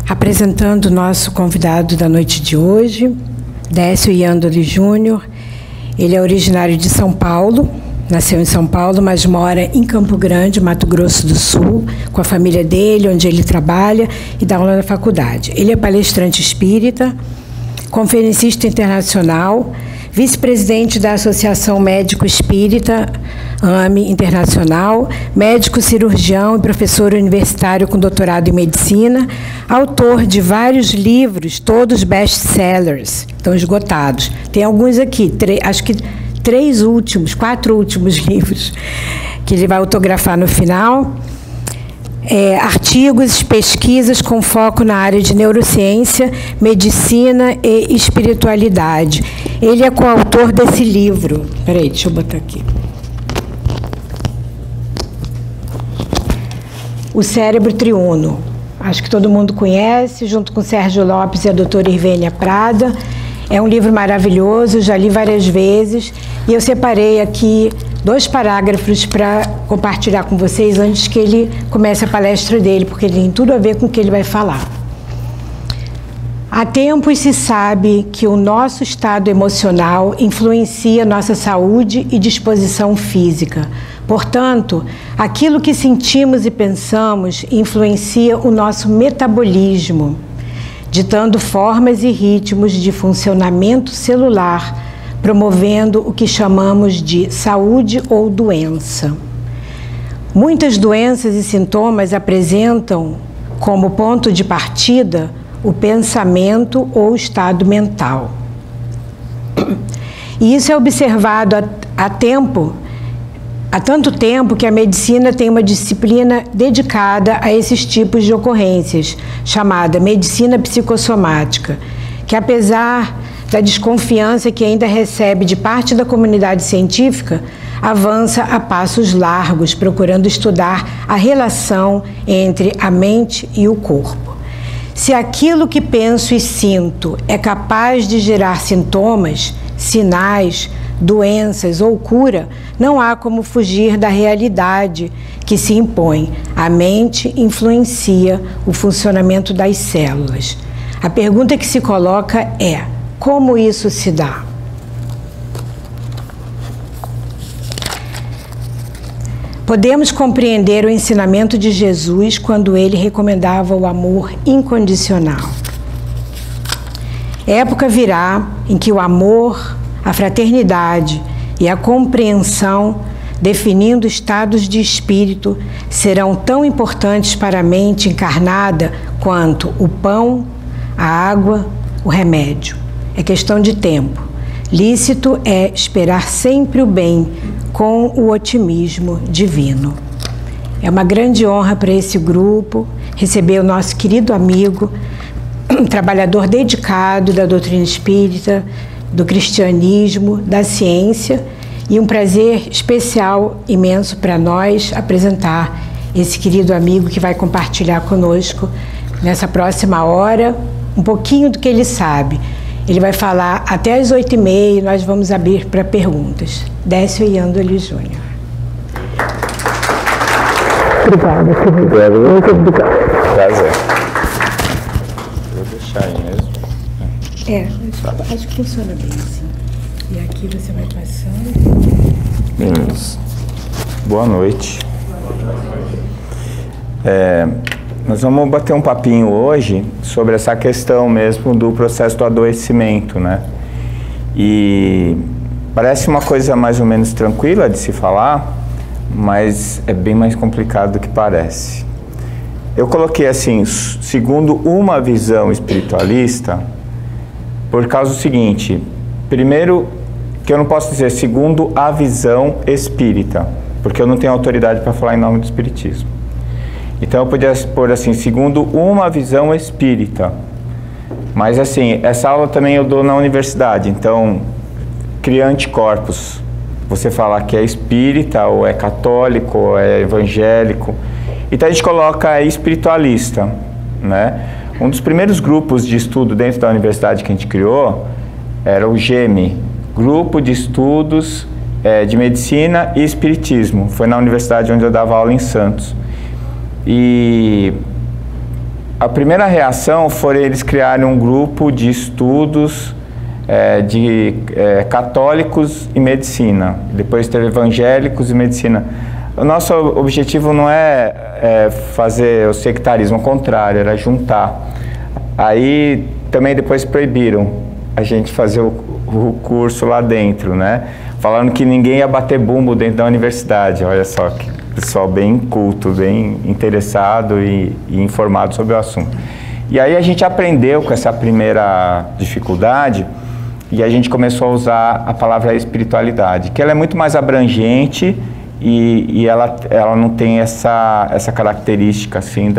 Apresentando o nosso convidado da noite de hoje, Décio Iandoli Júnior. Ele é originário de São Paulo, nasceu em São Paulo, mas mora em Campo Grande, Mato Grosso do Sul, com a família dele, onde ele trabalha e dá aula na faculdade. Ele é palestrante espírita, conferencista internacional, vice-presidente da Associação Médico Espírita, AME Internacional, médico cirurgião e professor universitário com doutorado em medicina, autor de vários livros, todos best-sellers, estão esgotados. Tem alguns aqui, acho que 4 últimos livros, que ele vai autografar no final. Artigos, pesquisas com foco na área de neurociência, medicina e espiritualidade. Ele é coautor desse livro. Espera aí, deixa eu botar aqui. O Cérebro Triuno. Acho que todo mundo conhece, junto com Sérgio Lopes e a doutora Irvênia Prada. É um livro maravilhoso, já li várias vezes, e eu separei aqui 2 parágrafos para compartilhar com vocês antes que ele comece a palestra dele, porque ele tem tudo a ver com o que ele vai falar. Há tempos se sabe que o nosso estado emocional influencia nossa saúde e disposição física. Portanto, aquilo que sentimos e pensamos influencia o nosso metabolismo, ditando formas e ritmos de funcionamento celular, promovendo o que chamamos de saúde ou doença. Muitas doenças e sintomas apresentam como ponto de partida o pensamento ou estado mental. E isso é observado há tanto tempo que a medicina tem uma disciplina dedicada a esses tipos de ocorrências, chamada medicina psicossomática, que apesar da desconfiança que ainda recebe de parte da comunidade científica, avança a passos largos, procurando estudar a relação entre a mente e o corpo. Se aquilo que penso e sinto é capaz de gerar sintomas, sinais, doenças ou cura, não há como fugir da realidade que se impõe. A mente influencia o funcionamento das células. A pergunta que se coloca é: como isso se dá? Podemos compreender o ensinamento de Jesus quando ele recomendava o amor incondicional. Época virá em que o amor, a fraternidade e a compreensão, definindo estados de espírito, serão tão importantes para a mente encarnada quanto o pão, a água, o remédio. É questão de tempo. Lícito é esperar sempre o bem com o otimismo divino. É uma grande honra para esse grupo receber o nosso querido amigo, trabalhador dedicado da doutrina espírita, do cristianismo, da ciência, e um prazer especial, imenso para nós, apresentar esse querido amigo que vai compartilhar conosco nessa próxima hora um pouquinho do que ele sabe. Ele vai falar até às 8h30 e nós vamos abrir para perguntas. Décio Iandoli Júnior. Obrigada, querido. Muito obrigada. Prazer. Vou deixar aí mesmo. Acho que funciona bem assim. E aqui você vai passando. Beleza. Boa noite. Nós vamos bater um papinho hoje sobre essa questão mesmo do processo do adoecimento, né? E parece uma coisa mais ou menos tranquila de se falar, mas é bem mais complicado do que parece. Eu coloquei assim, segundo uma visão espiritualista, por causa do seguinte: primeiro, que eu não posso dizer segundo a visão espírita, porque eu não tenho autoridade para falar em nome do espiritismo. Então eu podia pôr assim, segundo uma visão espírita. Mas assim, essa aula também eu dou na universidade, então cria anticorpos. Você falar que é espírita, ou é católico, ou é evangélico. Então a gente coloca espiritualista, né? Um dos primeiros grupos de estudo dentro da universidade que a gente criou era o GEME, Grupo de Estudos de Medicina e Espiritismo. Foi na universidade onde eu dava aula em Santos. E a primeira reação foi eles criarem um grupo de estudos de católicos e medicina. Depois teve evangélicos e medicina. O nosso objetivo não é fazer o sectarismo, ao contrário, era juntar. Aí também depois proibiram a gente fazer o curso lá dentro, né? Falando que ninguém ia bater bumbo dentro da universidade. Olha só, que pessoal bem culto, bem interessado e informado sobre o assunto. E aí a gente aprendeu com essa primeira dificuldade e a gente começou a usar a palavra espiritualidade, que ela é muito mais abrangente e ela não tem essa característica assim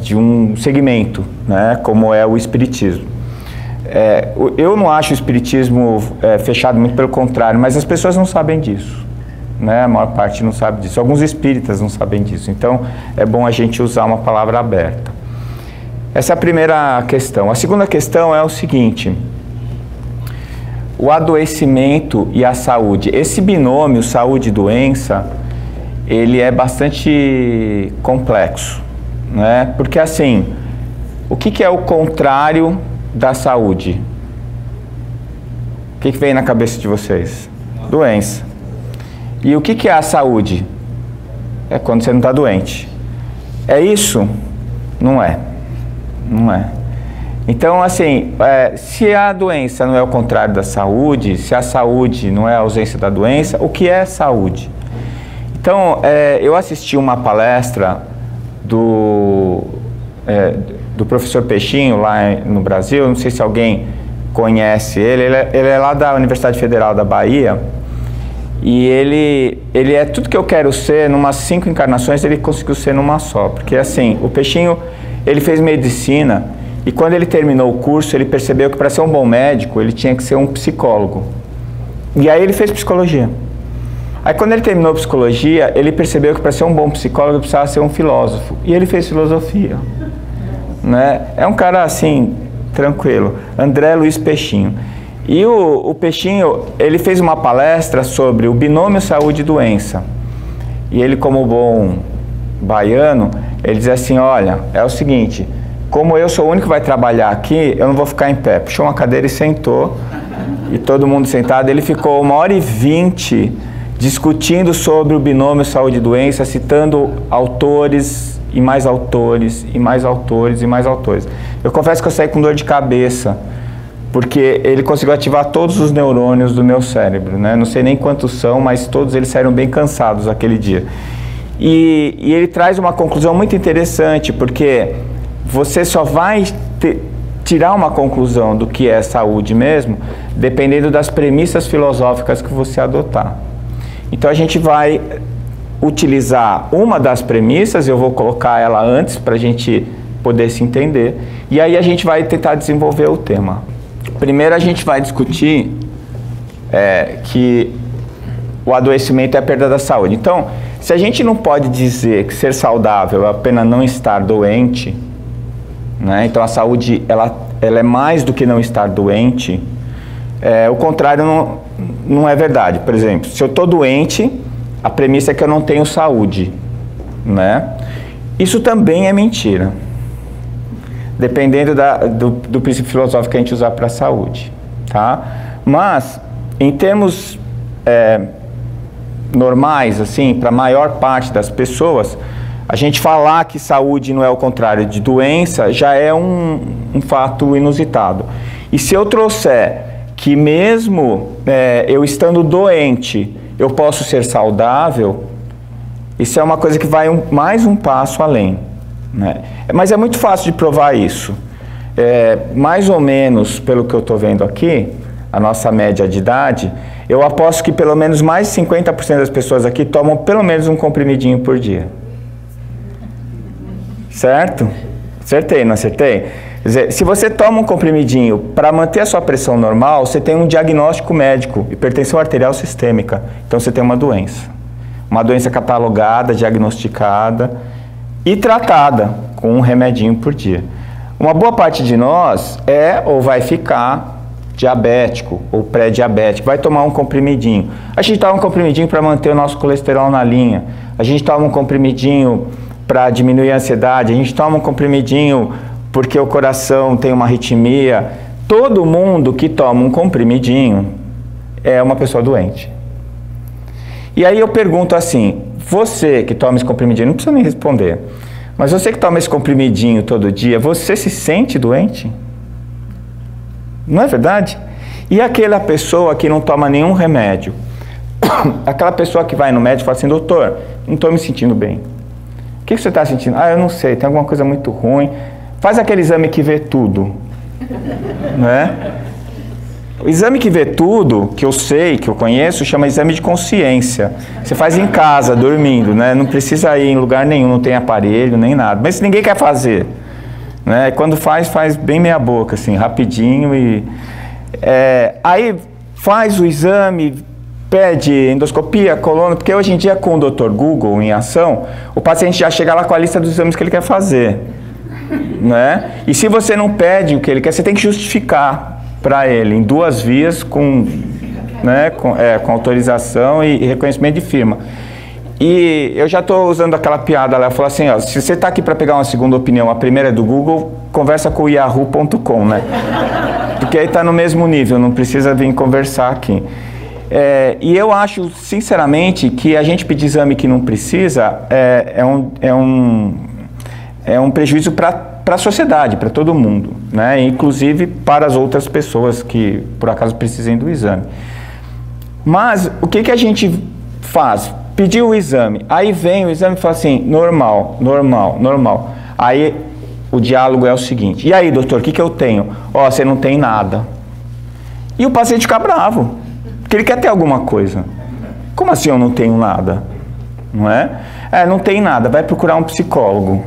de um segmento, né, como é o espiritismo. Eu não acho o espiritismo fechado, muito pelo contrário, mas as pessoas não sabem disso, né? A maior parte não sabe disso. Alguns espíritas não sabem disso. Então é bom a gente usar uma palavra aberta. Essa é a primeira questão. A segunda questão é o seguinte: o adoecimento e a saúde. Esse binômio saúde e doença, ele é bastante complexo, né? Porque assim, o que é o contrário da saúde? O que vem na cabeça de vocês? Doença. E o que é a saúde? É quando você não está doente. É isso? Não é. Não é. Então, assim, se a doença não é o contrário da saúde, se a saúde não é a ausência da doença, o que é saúde? Então, eu assisti uma palestra do professor Peixinho, lá no Brasil, não sei se alguém conhece ele é lá da Universidade Federal da Bahia, e ele é tudo que eu quero ser. Numas 5 encarnações ele conseguiu ser numa só, porque assim, o Peixinho, ele fez medicina, e quando ele terminou o curso, ele percebeu que para ser um bom médico, ele tinha que ser um psicólogo. E aí ele fez psicologia. Aí quando ele terminou psicologia, ele percebeu que para ser um bom psicólogo, ele precisava ser um filósofo. E ele fez filosofia, né? É um cara assim, tranquilo. André Luiz Peixinho. E o Peixinho, ele fez uma palestra sobre o binômio saúde e doença. E ele, como bom baiano, ele diz assim: olha, é o seguinte, como eu sou o único que vai trabalhar aqui, eu não vou ficar em pé. Puxou uma cadeira e sentou, e todo mundo sentado. Ele ficou 1h20 discutindo sobre o binômio saúde e doença, citando autores e mais autores, e mais autores, e mais autores. Eu confesso que eu saí com dor de cabeça, porque ele conseguiu ativar todos os neurônios do meu cérebro, né? Não sei nem quantos são, mas todos eles saíram bem cansados aquele dia. E ele traz uma conclusão muito interessante, porque você só vai tirar uma conclusão do que é saúde mesmo, dependendo das premissas filosóficas que você adotar. Então a gente vai utilizar uma das premissas, eu vou colocar ela antes para a gente poder se entender, e aí a gente vai tentar desenvolver o tema. Primeiro a gente vai discutir que o adoecimento é a perda da saúde. Então, se a gente não pode dizer que ser saudável é apenas não estar doente, né? Então a saúde ela é mais do que não estar doente, o contrário não é verdade. Por exemplo, se eu estou doente, a premissa é que eu não tenho saúde, né? Isso também é mentira, dependendo do princípio filosófico que a gente usar para a saúde, tá? Mas, em termos normais, assim, para a maior parte das pessoas, a gente falar que saúde não é o contrário de doença já é um fato inusitado. E se eu trouxer que mesmo eu estando doente, eu posso ser saudável, isso é uma coisa que vai mais um passo além, né? Mas é muito fácil de provar isso. Mais ou menos, pelo que eu estou vendo aqui, a nossa média de idade, eu aposto que pelo menos mais de 50% das pessoas aqui tomam pelo menos um comprimidinho por dia. Certo? Acertei, não acertei? Quer dizer, se você toma um comprimidinho para manter a sua pressão normal, você tem um diagnóstico médico, hipertensão arterial sistêmica. Então você tem uma doença catalogada, diagnosticada e tratada com um remedinho por dia. Uma boa parte de nós ou vai ficar diabético ou pré-diabético, vai tomar um comprimidinho. A gente toma um comprimidinho para manter o nosso colesterol na linha. A gente toma um comprimidinho para diminuir a ansiedade, a gente toma um comprimidinho porque o coração tem uma arritmia. Todo mundo que toma um comprimidinho é uma pessoa doente. E aí eu pergunto assim, você que toma esse comprimidinho, não precisa nem responder, mas você que toma esse comprimidinho todo dia, você se sente doente? Não é verdade? E aquela pessoa que não toma nenhum remédio? Aquela pessoa que vai no médico e fala assim, doutor, não estou me sentindo bem. O que você está sentindo? Ah, eu não sei, tem alguma coisa muito ruim. Faz aquele exame que vê tudo. Né? O exame que vê tudo, que eu sei, que eu conheço, chama exame de consciência. Você faz em casa, dormindo, né? Não precisa ir em lugar nenhum, não tem aparelho, nem nada. Mas ninguém quer fazer. Né? Quando faz bem meia boca, assim, rapidinho. Aí faz o exame, pede endoscopia, coluna, porque hoje em dia com o Dr. Google em ação, o paciente já chega lá com a lista dos exames que ele quer fazer. Né? E se você não pede o que ele quer, você tem que justificar para ele em 2 vias com autorização e reconhecimento de firma. E eu já estou usando aquela piada lá, ela falou assim, ó, se você está aqui para pegar uma segunda opinião, a primeira é do Google, conversa com o yahoo.com, né? Porque aí está no mesmo nível, não precisa vir conversar aqui. E eu acho, sinceramente, que a gente pedir exame que não precisa é um prejuízo para a sociedade, para todo mundo, né? Inclusive para as outras pessoas que, por acaso, precisem do exame. Mas o que a gente faz? Pediu o exame, aí vem o exame e fala assim, normal, normal, normal. Aí o diálogo é o seguinte, e aí, doutor, o que eu tenho? Ó, você não tem nada. E o paciente fica bravo, porque ele quer ter alguma coisa. Como assim eu não tenho nada? Não é? Não tem nada, vai procurar um psicólogo.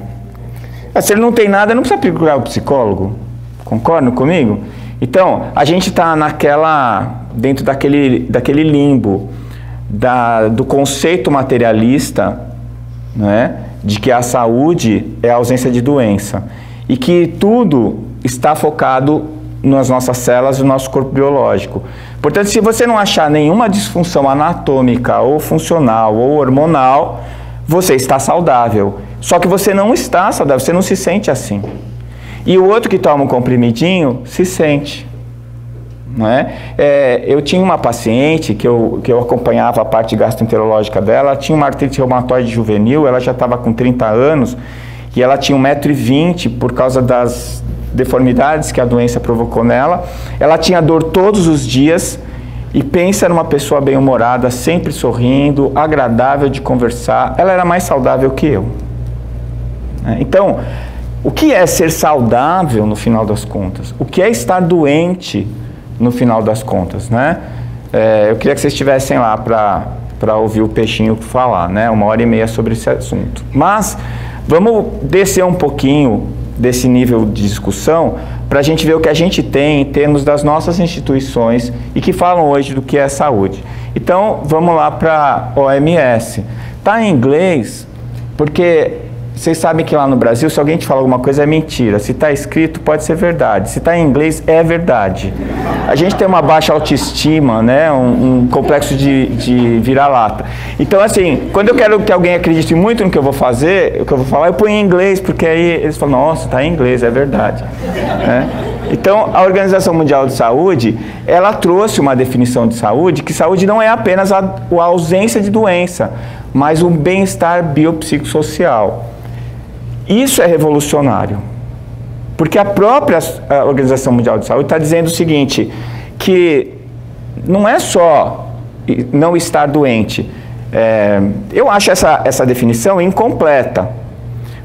Se ele não tem nada, não precisa procurar o psicólogo. Concordam comigo? Então, a gente está dentro daquele limbo do conceito materialista, né, de que a saúde é a ausência de doença. E que tudo está focado nas nossas células e no nosso corpo biológico. Portanto, se você não achar nenhuma disfunção anatômica, ou funcional, ou hormonal, você está saudável. Só que você não está saudável, você não se sente assim. E o outro que toma um comprimidinho, se sente. Não é? Eu tinha uma paciente que eu acompanhava a parte gastroenterológica dela, ela tinha uma artrite reumatoide juvenil, ela já estava com 30 anos, e ela tinha 1,20 m por causa das deformidades que a doença provocou nela. Ela tinha dor todos os dias, e pensa numa pessoa bem-humorada, sempre sorrindo, agradável de conversar. Ela era mais saudável que eu. Então, o que é ser saudável no final das contas? O que é estar doente no final das contas, né? Eu queria que vocês estivessem lá para ouvir o Peixinho falar, né? 1h30 sobre esse assunto. Mas vamos descer um pouquinho desse nível de discussão para a gente ver o que a gente tem em termos das nossas instituições e que falam hoje do que é saúde. Então, vamos lá para a OMS. Está em inglês porque vocês sabem que lá no Brasil, se alguém te fala alguma coisa, é mentira. Se está escrito, pode ser verdade. Se está em inglês, é verdade. A gente tem uma baixa autoestima, né? Um complexo de vira-lata. Então, assim, quando eu quero que alguém acredite muito no que eu vou fazer, o que eu vou falar, eu ponho em inglês, porque aí eles falam, nossa, está em inglês, é verdade. Então, a Organização Mundial de Saúde, ela trouxe uma definição de saúde, que saúde não é apenas a ausência de doença, mas o bem-estar biopsicossocial. Isso é revolucionário, porque a própria Organização Mundial de Saúde está dizendo o seguinte, que não é só não estar doente. Eu acho essa definição incompleta,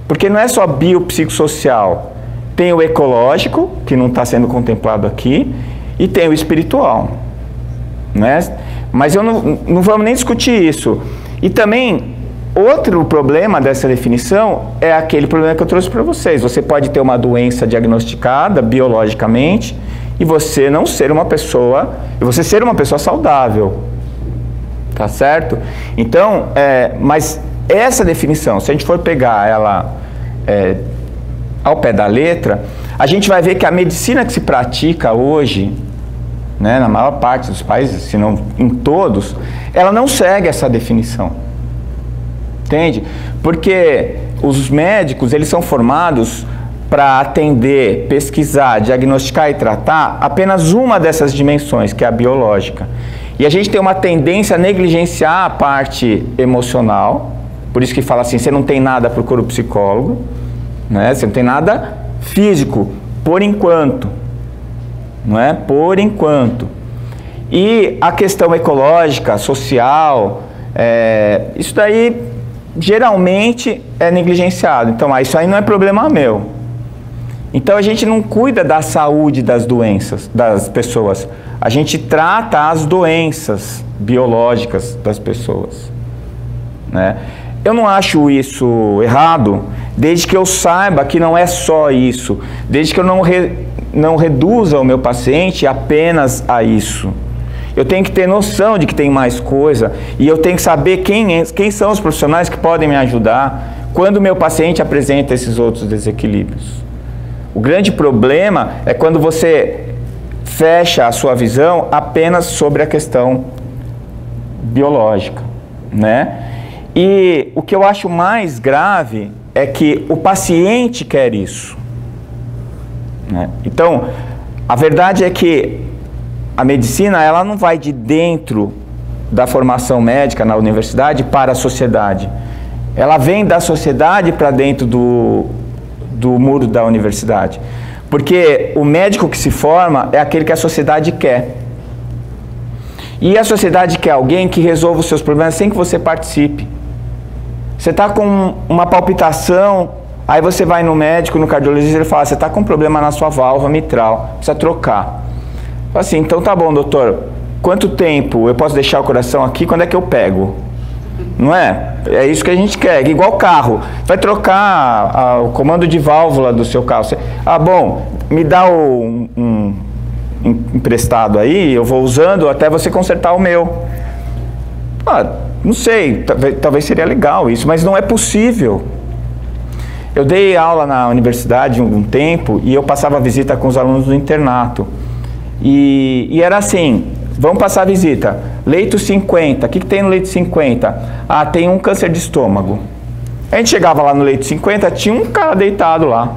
porque não é só biopsicossocial, tem o ecológico, que não está sendo contemplado aqui, e tem o espiritual, né? Mas não vamos nem discutir isso. E também, outro problema dessa definição é aquele problema que eu trouxe para vocês. Você pode ter uma doença diagnosticada biologicamente e você não ser uma pessoa, e você ser uma pessoa saudável, tá certo? Então, mas essa definição, se a gente for pegar ela ao pé da letra, a gente vai ver que a medicina que se pratica hoje, né, na maior parte dos países, se não em todos, ela não segue essa definição. Entende? Porque os médicos, eles são formados para atender, pesquisar, diagnosticar e tratar apenas uma dessas dimensões, que é a biológica. E a gente tem uma tendência a negligenciar a parte emocional, por isso que fala assim, você não tem nada, procura o psicólogo, né? Você não tem nada físico, por enquanto, não é? Por enquanto. E a questão ecológica, social, isso daí geralmente é negligenciado. Então, isso aí não é problema meu. Então, a gente não cuida da saúde das doenças, das pessoas. A gente trata as doenças biológicas das pessoas, né? Eu não acho isso errado, desde que eu saiba que não é só isso, desde que eu não reduza o meu paciente apenas a isso. Eu tenho que ter noção de que tem mais coisa e eu tenho que saber quem são os profissionais que podem me ajudar quando o meu paciente apresenta esses outros desequilíbrios. O grande problema é quando você fecha a sua visão apenas sobre a questão biológica, né? E o que eu acho mais grave é que o paciente quer isso, né? Então, a verdade é que a medicina, ela não vai de dentro da formação médica na universidade para a sociedade. Ela vem da sociedade para dentro do muro da universidade. Porque o médico que se forma é aquele que a sociedade quer. E a sociedade quer alguém que resolva os seus problemas sem que você participe. Você está com uma palpitação, aí você vai no médico, no cardiologista, ele fala, você está com um problema na sua válvula mitral, precisa trocar. Fala assim, então tá bom, doutor, quanto tempo eu posso deixar o coração aqui, quando é que eu pego? Não é? É isso que a gente quer, igual carro. Vai trocar o comando de válvula do seu carro. Bom, me dá um emprestado aí, eu vou usando até você consertar o meu. Não sei, talvez seria legal isso, mas não é possível. Eu dei aula na universidade um tempo e eu passava visita com os alunos do internato. E era assim, vamos passar a visita, leito 50, o que tem no leito 50? Tem um câncer de estômago. A gente chegava lá no leito 50, tinha um cara deitado lá.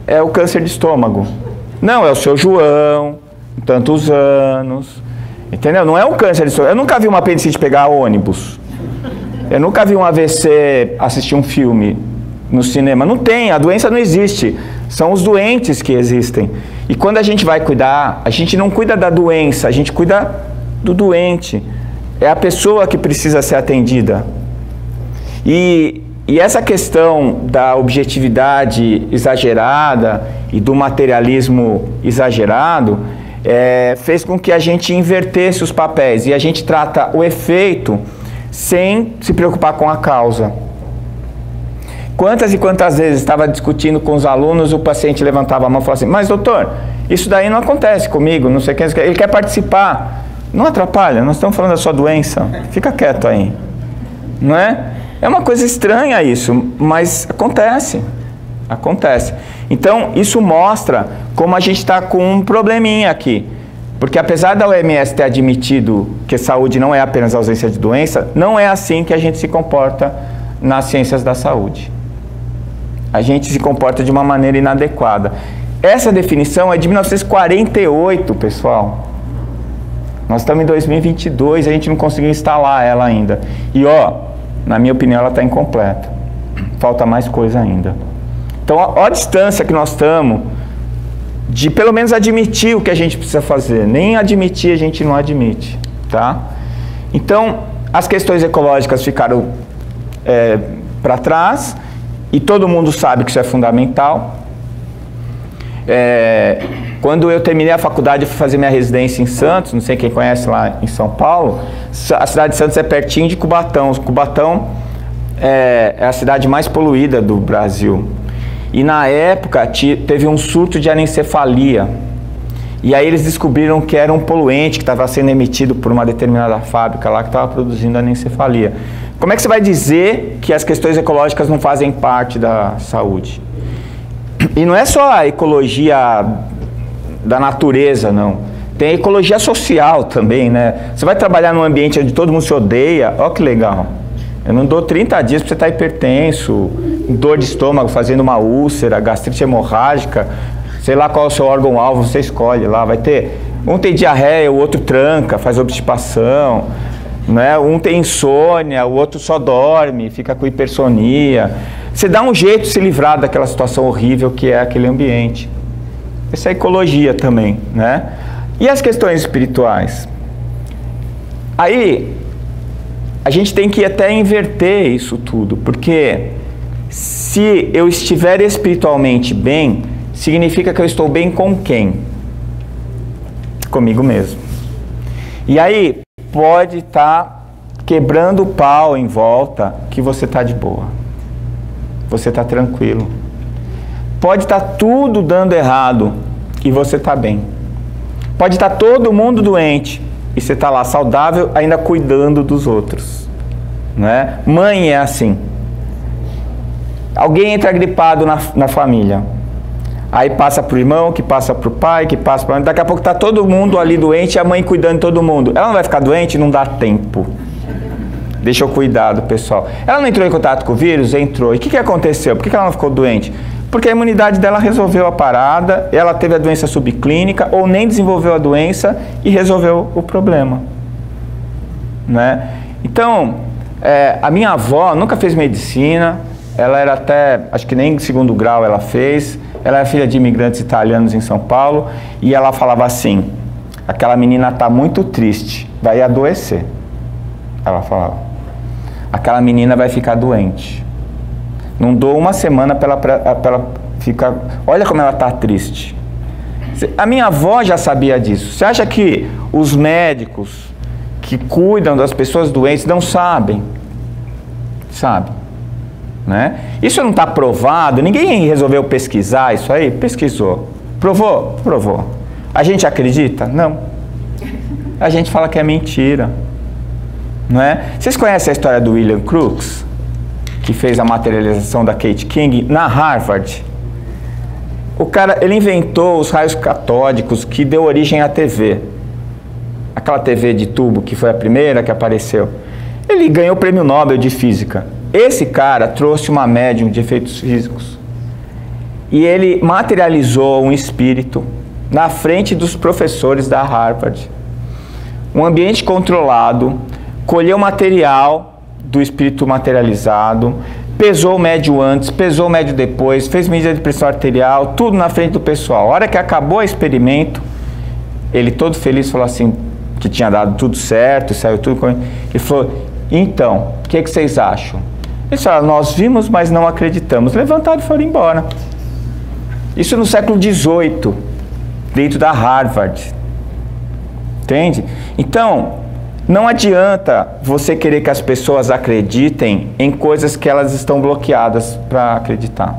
É o câncer de estômago. Não, é o seu João, tantos anos, entendeu? Não é um câncer de estômago. Eu nunca vi uma apendicite pegar ônibus. Eu nunca vi um AVC assistir um filme no cinema. Não tem, a doença não existe. São os doentes que existem. E quando a gente vai cuidar, a gente não cuida da doença, a gente cuida do doente. É a pessoa que precisa ser atendida. E essa questão da objetividade exagerada e do materialismo exagerado fez com que a gente invertesse os papéis. E a gente trata o efeito sem se preocupar com a causa. Quantas e quantas vezes estava discutindo com os alunos, o paciente levantava a mão e falava assim, mas doutor, isso daí não acontece comigo, não sei o que, ele quer participar. Não atrapalha, nós estamos falando da sua doença, fica quieto aí. Não é? É uma coisa estranha isso, mas acontece. Acontece. Então, isso mostra como a gente está com um probleminha aqui. Porque apesar da OMS ter admitido que saúde não é apenas ausência de doença, não é assim que a gente se comporta nas ciências da saúde. A gente se comporta de uma maneira inadequada. Essa definição é de 1948, pessoal. Nós estamos em 2022 e a gente não conseguiu instalar ela ainda. E na minha opinião, ela está incompleta. Falta mais coisa ainda. Então, ó a distância que nós estamos de pelo menos admitir o que a gente precisa fazer. Nem admitir a gente não admite, tá? Então, as questões ecológicas ficaram para trás e todo mundo sabe que isso é fundamental. Quando eu terminei a faculdade, eu fui fazer minha residência em Santos, não sei quem conhece lá em São Paulo, a cidade de Santos é pertinho de Cubatão. Cubatão é a cidade mais poluída do Brasil. E na época teve um surto de anencefalia. E aí eles descobriram que era um poluente que estava sendo emitido por uma determinada fábrica lá que estava produzindo anencefalia. Como é que você vai dizer que as questões ecológicas não fazem parte da saúde? E não é só a ecologia da natureza, não. Tem a ecologia social também, né? Você vai trabalhar num ambiente onde todo mundo se odeia, ó que legal. Eu não dou 30 dias para você estar hipertenso, dor de estômago, fazendo uma úlcera, gastrite hemorrágica, sei lá qual é o seu órgão-alvo, você escolhe lá, vai ter... Um tem diarreia, o outro tranca, faz obstipação, né? Um tem insônia, o outro só dorme, fica com hipersonia. Você dá um jeito de se livrar daquela situação horrível que é aquele ambiente. Essa é a ecologia também, né? E as questões espirituais? Aí, a gente tem que até inverter isso tudo, porque se eu estiver espiritualmente bem, significa que eu estou bem com quem? Comigo mesmo. E aí, pode estar quebrando o pau em volta que você está de boa. Você está tranquilo. Pode estar tudo dando errado e você está bem. Pode estar todo mundo doente e você está lá saudável, ainda cuidando dos outros, né? Mãe é assim. Alguém entra gripado na família. Aí passa pro irmão, que passa pro pai, que passa pro... Daqui a pouco tá todo mundo ali doente e a mãe cuidando de todo mundo. Ela não vai ficar doente? Não dá tempo. Deixa eu cuidar do pessoal. Ela não entrou em contato com o vírus? Entrou. E o que aconteceu? Por que ela não ficou doente? Porque a imunidade dela resolveu a parada, ela teve a doença subclínica ou nem desenvolveu a doença e resolveu o problema, né? Então, a minha avó nunca fez medicina, ela era até, acho que nem segundo grau ela fez, ela é filha de imigrantes italianos em São Paulo e ela falava assim, aquela menina está muito triste, vai adoecer. Ela falava, aquela menina vai ficar doente. Não dou uma semana para ela ficar... Olha como ela está triste. A minha avó já sabia disso. Você acha que os médicos que cuidam das pessoas doentes não sabem? Sabe? Né? Isso não está provado. Ninguém resolveu pesquisar isso aí? Pesquisou. Provou? Provou. A gente acredita? Não. A gente fala que é mentira. Não é? Vocês conhecem a história do William Crookes? Que fez a materialização da Kate King na Harvard. O cara, ele inventou os raios catódicos que deu origem à TV. Aquela TV de tubo que foi a primeira que apareceu. Ele ganhou o prêmio Nobel de Física. Esse cara trouxe uma médium de efeitos físicos. E ele materializou um espírito na frente dos professores da Harvard. Um ambiente controlado, colheu material do espírito materializado, pesou o médio antes, pesou o médio depois, fez medida de pressão arterial, tudo na frente do pessoal. A hora que acabou o experimento, ele todo feliz falou assim, que tinha dado tudo certo, saiu tudo. Ele falou, então, o que vocês acham? Eles falaram, nós vimos, mas não acreditamos. Levantaram e foram embora. Isso no século XVIII, dentro da Harvard. Entende? Então, não adianta você querer que as pessoas acreditem em coisas que elas estão bloqueadas para acreditar.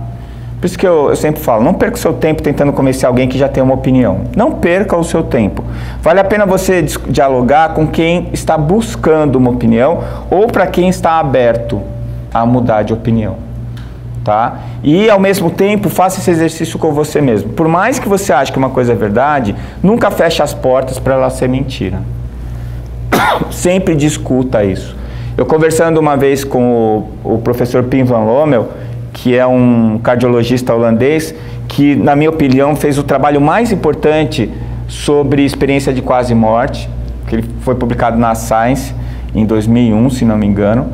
Por isso que eu sempre falo, não perca o seu tempo tentando convencer alguém que já tem uma opinião. Não perca o seu tempo. Vale a pena você dialogar com quem está buscando uma opinião ou para quem está aberto a mudar de opinião. Tá? E ao mesmo tempo, faça esse exercício com você mesmo. Por mais que você ache que uma coisa é verdade, nunca feche as portas para ela ser mentira. Sempre discuta isso. Eu conversando uma vez com o professor Pim van Lommel, que é um cardiologista holandês, que na minha opinião fez o trabalho mais importante sobre experiência de quase morte, que ele foi publicado na Science em 2001, se não me engano.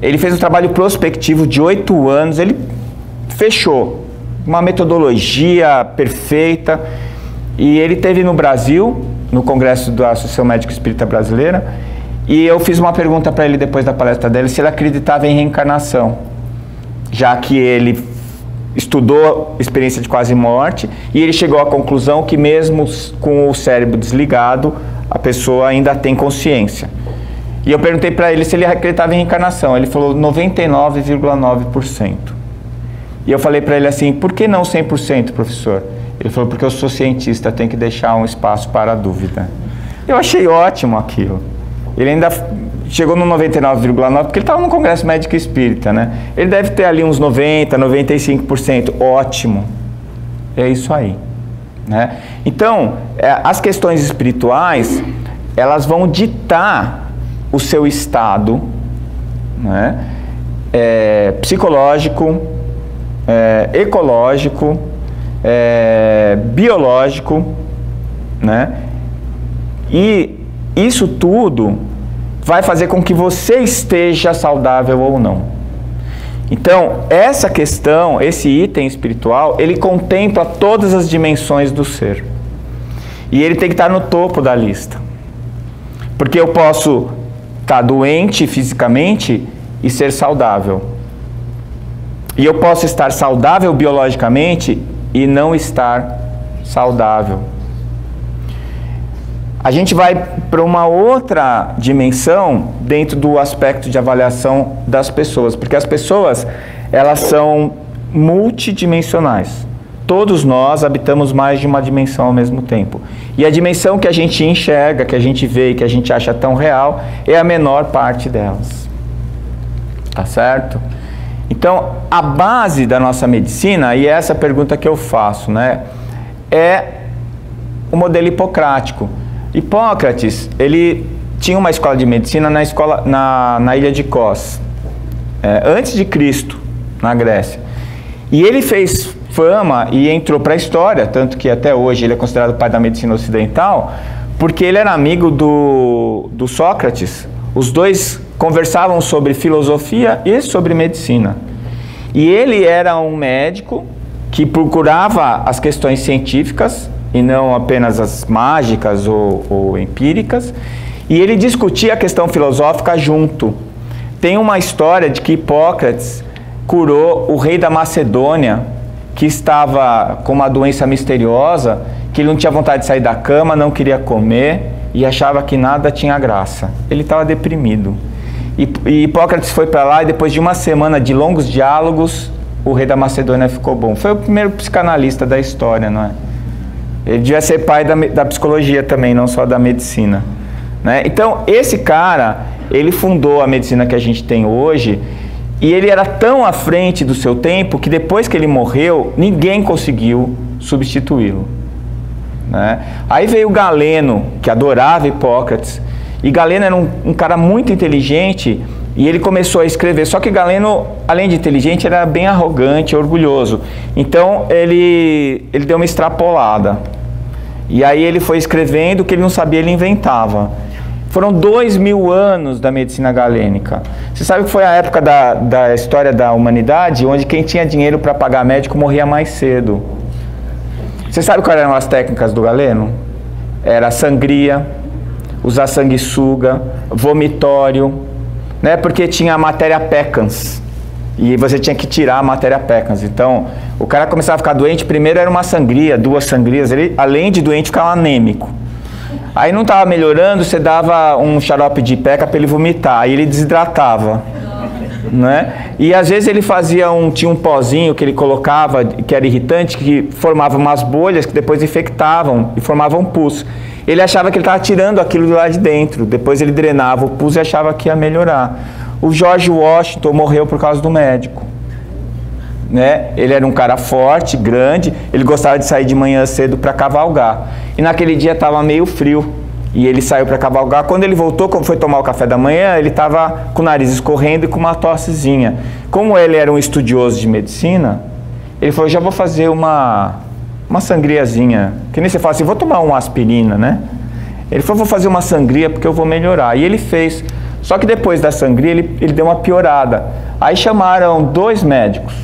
Ele fez um trabalho prospectivo de 8 anos, ele fechou uma metodologia perfeita e ele teve no Brasil, no Congresso da Associação Médica Espírita Brasileira, e eu fiz uma pergunta para ele depois da palestra dele, se ele acreditava em reencarnação, já que ele estudou experiência de quase morte e ele chegou à conclusão que mesmo com o cérebro desligado, a pessoa ainda tem consciência. E eu perguntei para ele se ele acreditava em reencarnação, ele falou 99,9%. E eu falei para ele assim, por que não 100%, professor? Ele falou, porque eu sou cientista, tenho que deixar um espaço para a dúvida. Eu achei ótimo aquilo. Ele ainda chegou no 99,9%, porque ele estava no Congresso Médico Espírita, né? ele deve ter ali uns 90%, 95%, ótimo. É isso aí. Né? Então, as questões espirituais, elas vão ditar o seu estado né? Psicológico, ecológico, biológico, né? E isso tudo vai fazer com que você esteja saudável ou não. Então, essa questão, esse item espiritual, ele contempla todas as dimensões do ser. E ele tem que estar no topo da lista. Porque eu posso estar doente fisicamente e ser saudável. E eu posso estar saudável biologicamente e não estar saudável. A gente vai para uma outra dimensão dentro do aspecto de avaliação das pessoas, porque as pessoas, elas são multidimensionais. Todos nós habitamos mais de uma dimensão ao mesmo tempo. E a dimensão que a gente enxerga, que a gente vê e que a gente acha tão real, é a menor parte delas. Tá certo? Então, a base da nossa medicina, e essa pergunta que eu faço, né, é o modelo hipocrático. Hipócrates, ele tinha uma escola de medicina na ilha de Kos, antes de Cristo, na Grécia. E ele fez fama e entrou para a história, tanto que até hoje ele é considerado o pai da medicina ocidental, porque ele era amigo do Sócrates. Os dois conversavam sobre filosofia e sobre medicina. E ele era um médico que procurava as questões científicas e não apenas as mágicas ou empíricas, e ele discutia a questão filosófica junto. Tem uma história de que Hipócrates curou o rei da Macedônia, que estava com uma doença misteriosa, que ele não tinha vontade de sair da cama, não queria comer e achava que nada tinha graça. Ele estava deprimido. E Hipócrates foi para lá e depois de uma semana de longos diálogos, o rei da Macedônia ficou bom. Foi o primeiro psicanalista da história, não é? Ele devia ser pai da psicologia também, não só da medicina, né? Então, esse cara, ele fundou a medicina que a gente tem hoje, e ele era tão à frente do seu tempo que depois que ele morreu, ninguém conseguiu substituí-lo, né? Aí veio Galeno, que adorava Hipócrates, e Galeno era um cara muito inteligente, e ele começou a escrever, só que Galeno, além de inteligente, era bem arrogante, orgulhoso. Então, ele deu uma extrapolada. E aí ele foi escrevendo, o que ele não sabia, ele inventava. Foram 2000 anos da medicina galênica. Você sabe que foi a época da história da humanidade, onde quem tinha dinheiro para pagar médico morria mais cedo. Você sabe quais eram as técnicas do Galeno? Era sangria, usar sanguessuga, vomitório, né? Porque tinha a matéria peccans e você tinha que tirar a matéria peccans. Então, o cara começava a ficar doente, primeiro era uma sangria, 2 sangrias, ele, além de doente, ficava anêmico. Aí não estava melhorando, você dava um xarope de peca para ele vomitar, aí ele desidratava, né? E às vezes ele fazia tinha um pozinho que ele colocava, que era irritante, que formava umas bolhas que depois infectavam e formavam pus. Ele achava que ele estava tirando aquilo de lá de dentro, depois ele drenava o pus e achava que ia melhorar. O George Washington morreu por causa do médico, né? Ele era um cara forte, grande, ele gostava de sair de manhã cedo para cavalgar. E naquele dia estava meio frio, e ele saiu para cavalgar. Quando ele voltou, quando foi tomar o café da manhã, ele estava com o nariz escorrendo e com uma tossezinha. Como ele era um estudioso de medicina, ele falou, já vou fazer uma sangriazinha, que nem você fala assim, vou tomar uma aspirina, né? Ele falou, vou fazer uma sangria porque eu vou melhorar. E ele fez. Só que depois da sangria ele deu uma piorada. Aí chamaram 2 médicos.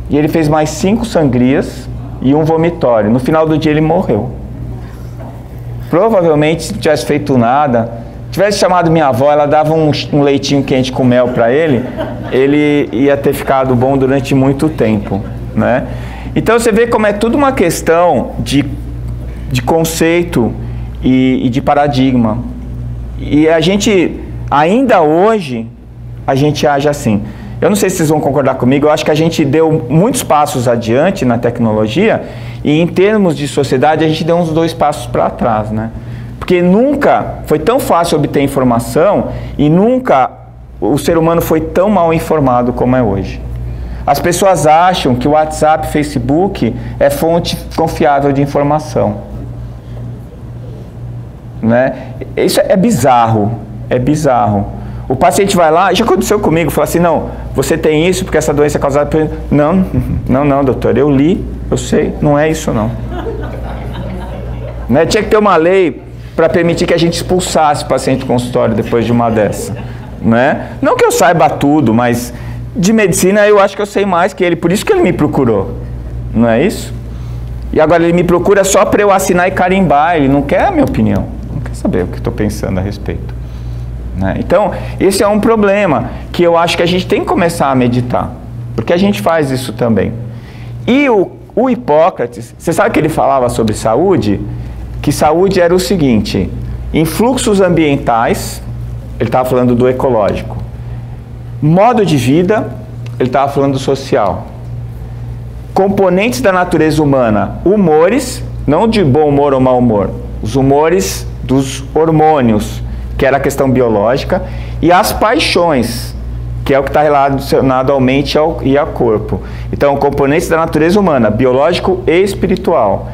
E ele fez mais 5 sangrias e um vomitório. No final do dia ele morreu. Provavelmente, se não tivesse feito nada, tivesse chamado minha avó, ela dava um leitinho quente com mel para ele ia ter ficado bom durante muito tempo, né? Então você vê como é tudo uma questão de conceito e de paradigma. E a gente, ainda hoje, a gente age assim. Eu não sei se vocês vão concordar comigo, eu acho que a gente deu muitos passos adiante na tecnologia e em termos de sociedade a gente deu uns 2 passos para trás, né? Porque nunca foi tão fácil obter informação e nunca o ser humano foi tão mal informado como é hoje. As pessoas acham que o WhatsApp, Facebook é fonte confiável de informação, né? Isso é bizarro, é bizarro. O paciente vai lá, já aconteceu comigo, fala assim, não, você tem isso porque essa doença é causada por... Não, doutor, eu li, eu sei, não é isso não. Né? Tinha que ter uma lei para permitir que a gente expulsasse o paciente do consultório depois de uma dessa. Né? Não que eu saiba tudo, mas de medicina eu acho que eu sei mais que ele, por isso que ele me procurou. Não é isso? E agora ele me procura só para eu assinar e carimbar, ele não quer a minha opinião, não quer saber o que estou pensando a respeito. Né? Então, esse é um problema que eu acho que a gente tem que começar a meditar, porque a gente faz isso também. E o Hipócrates, você sabe que ele falava sobre saúde? Que saúde era o seguinte, em fluxos ambientais, ele estava falando do ecológico, modo de vida, ele estava falando do social, componentes da natureza humana, humores, não de bom humor ou mau humor, os humores dos hormônios, que era a questão biológica, e as paixões, que é o que está relacionado ao mente e ao corpo. Então, componentes da natureza humana, biológico e espiritual.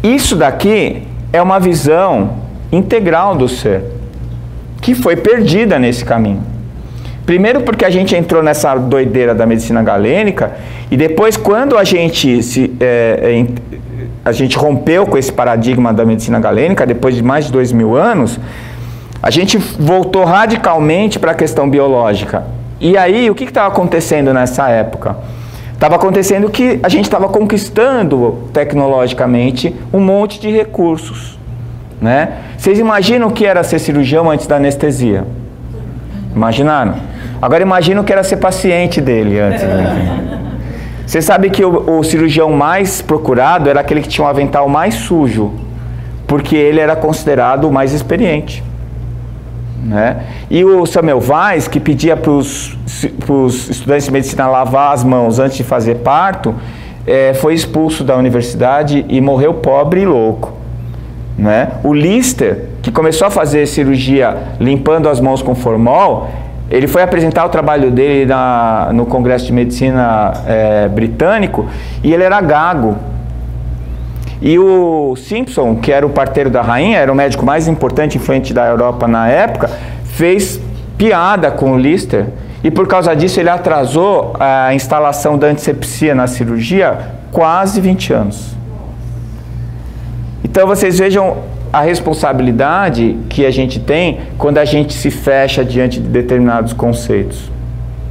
Isso daqui é uma visão integral do ser, que foi perdida nesse caminho. Primeiro porque a gente entrou nessa doideira da medicina galênica, e depois quando a gente rompeu com esse paradigma da medicina galênica, depois de mais de 2000 anos, a gente voltou radicalmente para a questão biológica. E aí, o que estava acontecendo nessa época? Estava acontecendo que a gente estava conquistando tecnologicamente um monte de recursos. Né? Vocês imaginam o que era ser cirurgião antes da anestesia? Imaginaram? Agora imagina o que era ser paciente dele antes. Né? Você sabe que o cirurgião mais procurado era aquele que tinha um avental mais sujo, porque ele era considerado o mais experiente. Né? E o Samuel Weiss, que pedia para os estudantes de medicina lavar as mãos antes de fazer parto, foi expulso da universidade e morreu pobre e louco. Né? O Lister, que começou a fazer cirurgia limpando as mãos com formol, ele foi apresentar o trabalho dele no Congresso de Medicina britânico, e ele era gago. E o Simpson, que era o parteiro da rainha, era o médico mais importante e influente da Europa na época, fez piada com o Lister, e por causa disso ele atrasou a instalação da antisepsia na cirurgia quase 20 anos. Então vocês vejam a responsabilidade que a gente tem quando a gente se fecha diante de determinados conceitos.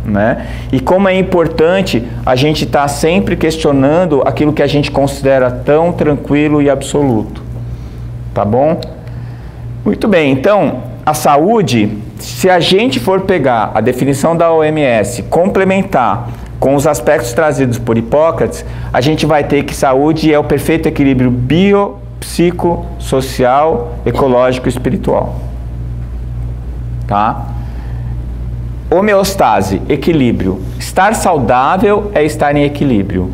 Né? E como é importante a gente estar sempre questionando aquilo que a gente considera tão tranquilo e absoluto. Tá bom? Muito bem, então, a saúde, se a gente for pegar a definição da OMS, complementar com os aspectos trazidos por Hipócrates, a gente vai ter que saúde é o perfeito equilíbrio biopsicossocial, ecológico e espiritual. Tá? Homeostase, equilíbrio. Estar saudável é estar em equilíbrio.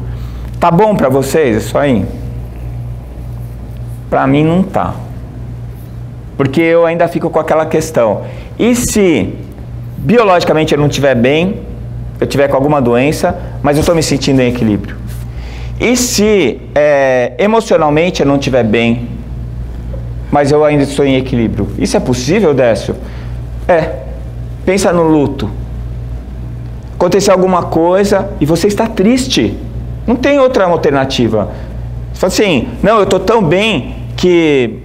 Tá bom para vocês isso aí? Para mim não tá. Porque eu ainda fico com aquela questão. E se biologicamente eu não estiver bem, eu estiver com alguma doença, mas eu estou me sentindo em equilíbrio? E se emocionalmente eu não estiver bem, mas eu ainda estou em equilíbrio? Isso é possível, Décio? Pensa no luto. Aconteceu alguma coisa e você está triste. Não tem outra alternativa. Você fala assim, não, eu estou tão bem que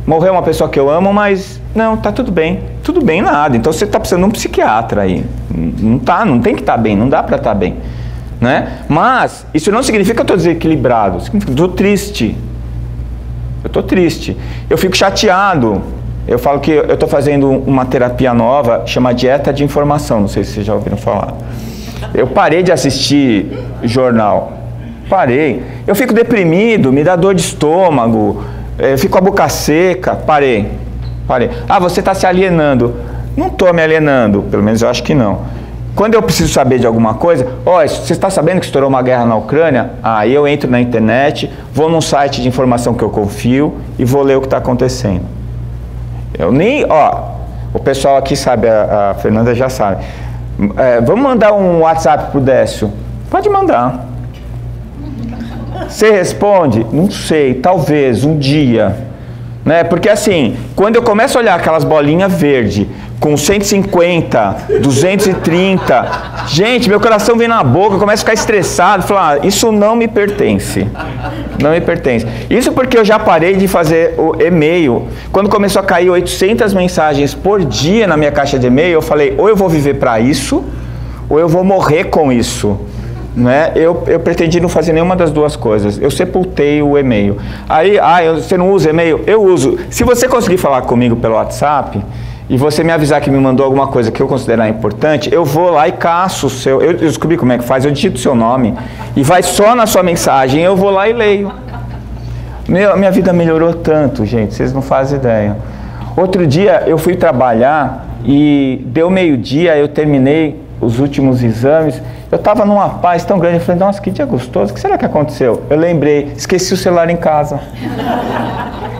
morreu uma pessoa que eu amo, mas não, tá tudo bem. Tudo bem nada. Então você está precisando de um psiquiatra aí. Não tem que estar bem, não dá para estar bem. Né? Mas isso não significa que eu estou desequilibrado. Significa que eu estou triste. Eu estou triste. Eu fico chateado. Eu falo que eu estou fazendo uma terapia nova, chama dieta de informação, não sei se vocês já ouviram falar. Eu parei de assistir jornal, parei. Eu fico deprimido, me dá dor de estômago, eu fico com a boca seca, parei. Ah, você está se alienando. Não estou me alienando, pelo menos eu acho que não. Quando eu preciso saber de alguma coisa, você está sabendo que estourou uma guerra na Ucrânia? Aí eu entro na internet, vou num site de informação que eu confio e vou ler o que está acontecendo. Eu nem, o pessoal aqui sabe, a Fernanda já sabe. Vamos mandar um WhatsApp pro Décio? Pode mandar. Você responde? Não sei, talvez, um dia. Né? Porque assim, quando eu começo a olhar aquelas bolinhas verdes com 150, 230. Gente, meu coração vem na boca, eu começo a ficar estressado, falar, isso não me pertence. Não me pertence. Isso porque eu já parei de fazer o e-mail. Quando começou a cair 800 mensagens por dia na minha caixa de e-mail, eu falei, ou eu vou viver para isso, ou eu vou morrer com isso. Né? Eu pretendi não fazer nenhuma das duas coisas. Eu sepultei o e-mail. Aí, você não usa e-mail? Eu uso. Se você conseguir falar comigo pelo WhatsApp e você me avisar que me mandou alguma coisa que eu considerar importante, eu vou lá e caço o seu... Eu descobri como é que faz, eu digito o seu nome e vai só na sua mensagem, eu vou lá e leio. Minha vida melhorou tanto, gente, vocês não fazem ideia. Outro dia eu fui trabalhar e deu meio-dia, eu terminei os últimos exames, eu estava numa paz tão grande, eu falei, nossa, que dia gostoso, o que será que aconteceu? Eu lembrei, esqueci o celular em casa.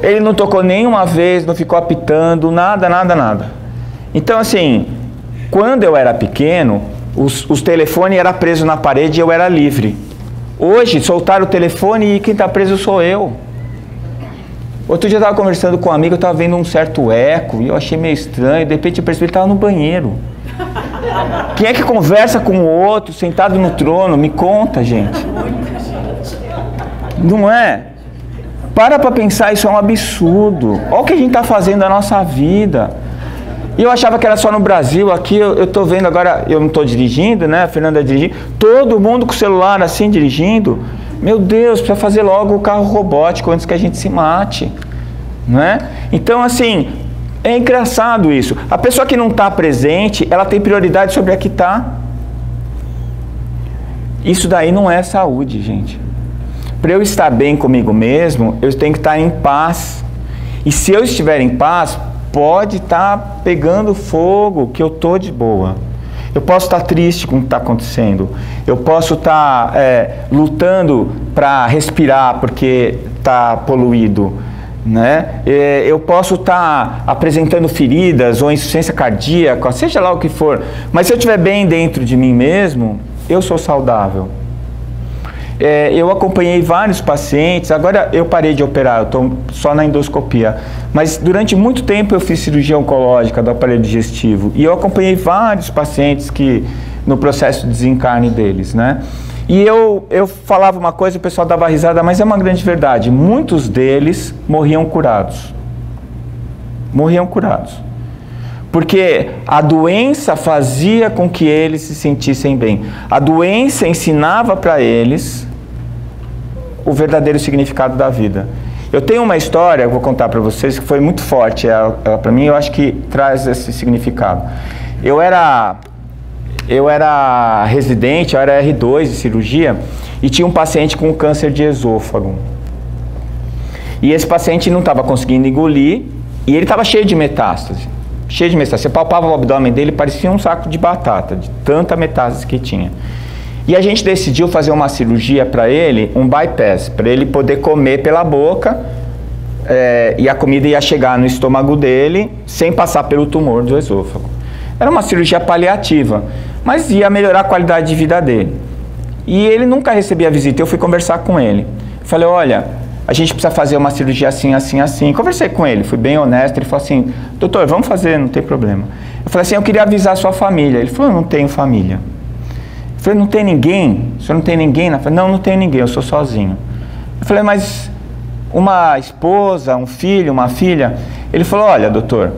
Ele não tocou nenhuma vez, não ficou apitando, nada. Então, assim, quando eu era pequeno, os telefones eram presos na parede e eu era livre. Hoje, soltaram o telefone e quem está preso sou eu. Outro dia eu estava conversando com um amigo, eu estava vendo um certo eco e eu achei meio estranho, de repente eu percebi que ele estava no banheiro. Quem é que conversa com o outro, sentado no trono? Me conta, gente. Não é? Para pensar, isso é um absurdo. Olha o que a gente está fazendo da nossa vida. E eu achava que era só no Brasil. Aqui eu estou vendo agora, eu não estou dirigindo, né? A Fernanda dirigindo. Todo mundo com o celular assim, dirigindo. Meu Deus, precisa fazer logo o carro robótico antes que a gente se mate. Não é? Então, assim, é engraçado isso. A pessoa que não está presente, ela tem prioridade sobre a que está. Isso daí não é saúde, gente. Para eu estar bem comigo mesmo, eu tenho que estar em paz. E se eu estiver em paz, pode estar pegando fogo, que eu estou de boa. Eu posso estar triste com o que está acontecendo. Eu posso estar lutando para respirar porque está poluído. Né? Eu posso estar apresentando feridas ou insuficiência cardíaca, seja lá o que for. Mas se eu estiver bem dentro de mim mesmo, eu sou saudável. Eu acompanhei vários pacientes, agora eu parei de operar, eu estou só na endoscopia, mas durante muito tempo eu fiz cirurgia oncológica do aparelho digestivo e eu acompanhei vários pacientes que no processo de desencarne deles, né? E eu falava uma coisa e o pessoal dava risada, mas é uma grande verdade, muitos deles morriam curados. Morriam curados. Porque a doença fazia com que eles se sentissem bem. A doença ensinava para eles o verdadeiro significado da vida. Eu tenho uma história, vou contar para vocês, que foi muito forte. Para mim, eu acho que traz esse significado. Eu era residente, eu era R2 de cirurgia, e tinha um paciente com câncer de esôfago. E esse paciente não estava conseguindo engolir, e ele estava cheio de metástase. Cheio de metástase. Você palpava o abdômen dele, parecia um saco de batata, de tanta metástase que tinha. E a gente decidiu fazer uma cirurgia para ele, um bypass, para ele poder comer pela boca, e a comida ia chegar no estômago dele, sem passar pelo tumor do esôfago. Era uma cirurgia paliativa, mas ia melhorar a qualidade de vida dele. E ele nunca recebia visita, eu fui conversar com ele. Falei, olha, a gente precisa fazer uma cirurgia assim, assim, assim. Conversei com ele, fui bem honesto. Ele falou assim, doutor, vamos fazer, não tem problema. Eu falei assim, eu queria avisar a sua família. Ele falou, eu não tenho família. Eu falei, não tem ninguém? O senhor não tem ninguém? Eu falei, não, não tenho ninguém, eu sou sozinho. Eu falei, mas uma esposa, um filho, uma filha? Ele falou, olha, doutor,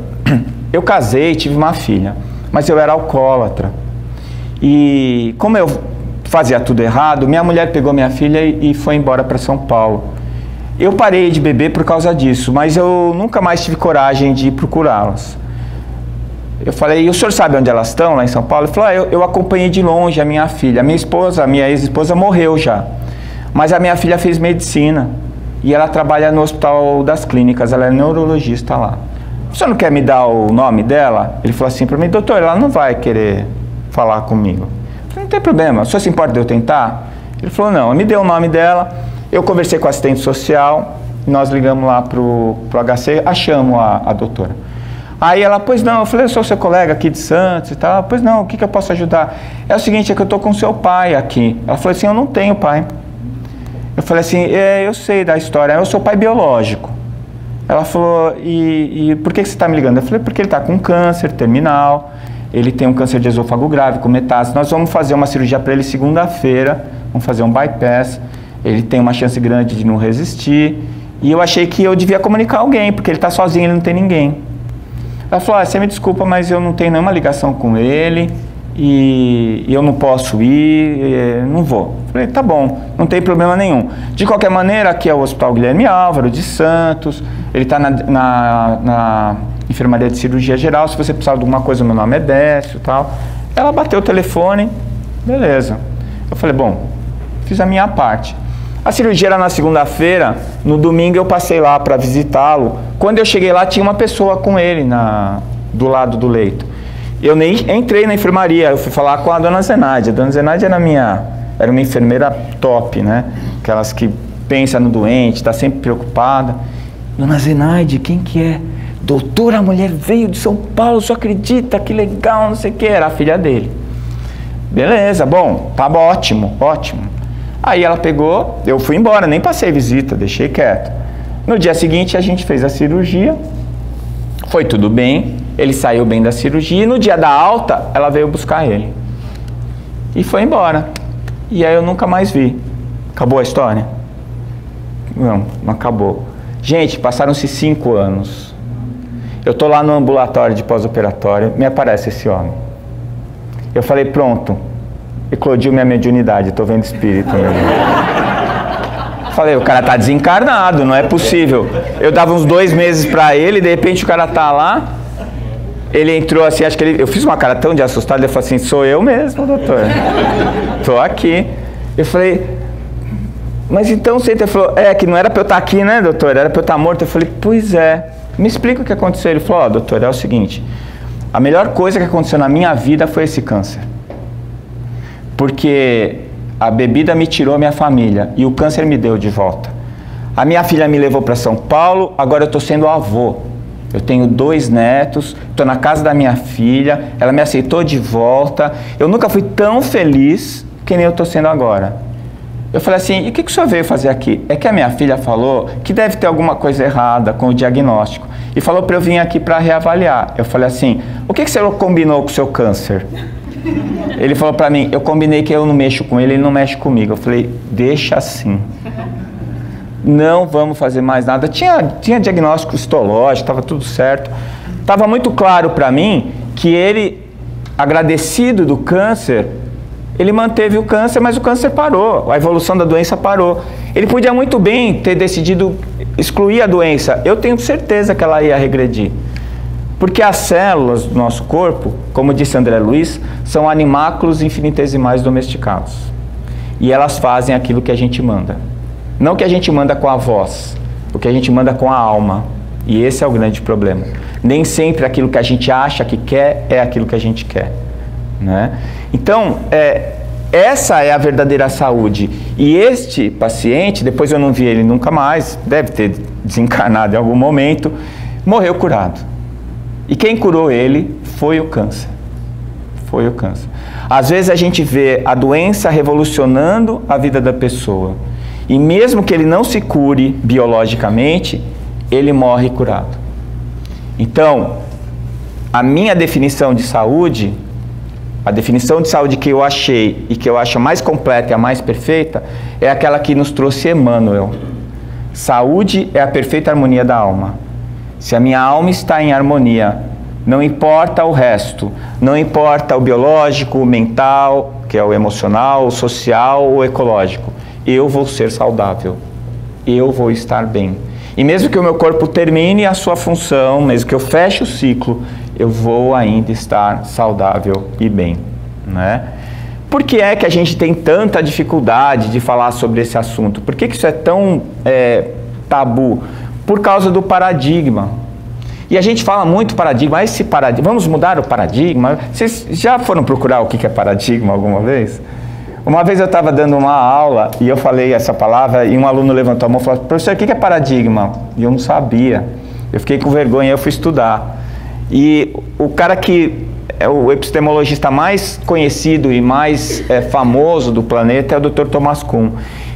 eu casei, tive uma filha, mas eu era alcoólatra. E como eu fazia tudo errado, minha mulher pegou minha filha e foi embora para São Paulo. Eu parei de beber por causa disso, mas eu nunca mais tive coragem de procurá-las. Eu falei, e o senhor sabe onde elas estão, lá em São Paulo? Ele falou, eu acompanhei de longe a minha filha. A minha esposa, a minha ex-esposa morreu já. Mas a minha filha fez medicina e ela trabalha no Hospital das Clínicas, ela é neurologista lá. O senhor não quer me dar o nome dela? Ele falou assim para mim, doutor, ela não vai querer falar comigo. Eu falei, não tem problema, o senhor se importa de eu tentar? Ele falou, não, me deu o nome dela. Eu conversei com a assistente social, nós ligamos lá pro HC, achamos a doutora. Aí ela, pois não, eu falei, eu sou seu colega aqui de Santos e tal, pois não, o que eu posso ajudar? É o seguinte, é que eu tô com seu pai aqui. Ela falou assim, eu não tenho pai. Eu falei assim, eu sei da história, eu sou pai biológico. Ela falou, e por que você está me ligando? Eu falei, porque ele está com câncer terminal, ele tem um câncer de esôfago grave, com metástase. Nós vamos fazer uma cirurgia para ele segunda-feira, vamos fazer um bypass. Ele tem uma chance grande de não resistir. E eu achei que eu devia comunicar alguém, porque ele está sozinho, ele não tem ninguém. Ela falou, você me desculpa, mas eu não tenho nenhuma ligação com ele e eu não posso ir, não vou. Falei, tá bom, não tem problema nenhum. De qualquer maneira, aqui é o Hospital Guilherme Álvaro de Santos, ele está na enfermaria de cirurgia geral, se você precisar de alguma coisa, meu nome é Décio e tal. Ela bateu o telefone, beleza. Eu falei, bom, fiz a minha parte. A cirurgia era na segunda-feira, no domingo eu passei lá para visitá-lo. Quando eu cheguei lá, tinha uma pessoa com ele do lado do leito. Eu nem entrei na enfermaria, eu fui falar com a dona Zenaide. A dona Zenaide era uma enfermeira top, né? Aquelas que pensa no doente, está sempre preocupada. Dona Zenaide, quem que é? Doutora, a mulher veio de São Paulo, só acredita, que legal, não sei o que. Era a filha dele. Beleza, bom, tá ótimo, ótimo. Aí ela pegou, eu fui embora, nem passei visita, deixei quieto. No dia seguinte a gente fez a cirurgia, foi tudo bem, ele saiu bem da cirurgia e no dia da alta ela veio buscar ele. E foi embora. E aí eu nunca mais vi. Acabou a história? Não, não acabou. Gente, passaram-se 5 anos. Eu tô lá no ambulatório de pós-operatório, me aparece esse homem. Eu falei, pronto. Eclodiu minha mediunidade, tô vendo espírito. Falei, o cara tá desencarnado, não é possível. Eu dava uns 2 meses pra ele, de repente o cara tá lá. Ele entrou assim, acho que eu fiz uma cara tão de assustado, ele falou assim, sou eu mesmo, doutor. Tô aqui. Eu falei, mas então você falou, que não era pra eu estar aqui, né, doutor? Era pra eu estar morto. Eu falei, pois é. Me explica o que aconteceu. Ele falou, doutor, é o seguinte, a melhor coisa que aconteceu na minha vida foi esse câncer. Porque a bebida me tirou minha família e o câncer me deu de volta. A minha filha me levou para São Paulo, agora eu estou sendo avô. Eu tenho 2 netos, estou na casa da minha filha, ela me aceitou de volta. Eu nunca fui tão feliz que nem eu estou sendo agora. Eu falei assim, e o que o senhor veio fazer aqui? É que a minha filha falou que deve ter alguma coisa errada com o diagnóstico. E falou para eu vir aqui para reavaliar. Eu falei assim, o que o senhor combinou com o seu câncer? Ele falou pra mim, eu combinei que eu não mexo com ele, ele não mexe comigo. Eu falei, deixa assim. Não vamos fazer mais nada. Tinha diagnóstico histológico, estava tudo certo. Estava muito claro pra mim que ele, agradecido do câncer, ele manteve o câncer, mas o câncer parou. A evolução da doença parou. Ele podia muito bem ter decidido excluir a doença. Eu tenho certeza que ela ia regredir. Porque as células do nosso corpo, como disse André Luiz, são animáculos infinitesimais domesticados. E elas fazem aquilo que a gente manda. Não que a gente manda com a voz, o que a gente manda com a alma. E esse é o grande problema. Nem sempre aquilo que a gente acha que quer é aquilo que a gente quer, né? Então, essa é a verdadeira saúde. E este paciente, depois eu não vi ele nunca mais, deve ter desencarnado em algum momento, morreu curado. E quem curou ele foi o câncer. Foi o câncer. Às vezes a gente vê a doença revolucionando a vida da pessoa. E mesmo que ele não se cure biologicamente, ele morre curado. Então, a minha definição de saúde, a definição de saúde que eu achei e que eu acho a mais completa e a mais perfeita, é aquela que nos trouxe Emmanuel. Saúde é a perfeita harmonia da alma. Se a minha alma está em harmonia, não importa o resto, não importa o biológico, o mental, que é o emocional, o social, o ecológico, eu vou ser saudável, eu vou estar bem. E mesmo que o meu corpo termine a sua função, mesmo que eu feche o ciclo, eu vou ainda estar saudável e bem, né? Por que é que a gente tem tanta dificuldade de falar sobre esse assunto? Por que isso é tão tabu? Por causa do paradigma. E a gente fala muito paradigma, esse paradigma, vamos mudar o paradigma? Vocês já foram procurar o que é paradigma alguma vez? Uma vez eu estava dando uma aula e eu falei essa palavra e um aluno levantou a mão e falou, professor, o que é paradigma? E eu não sabia. Eu fiquei com vergonha e eu fui estudar. E o cara que é o epistemologista mais conhecido e mais famoso do planeta é o Dr. Thomas Kuhn.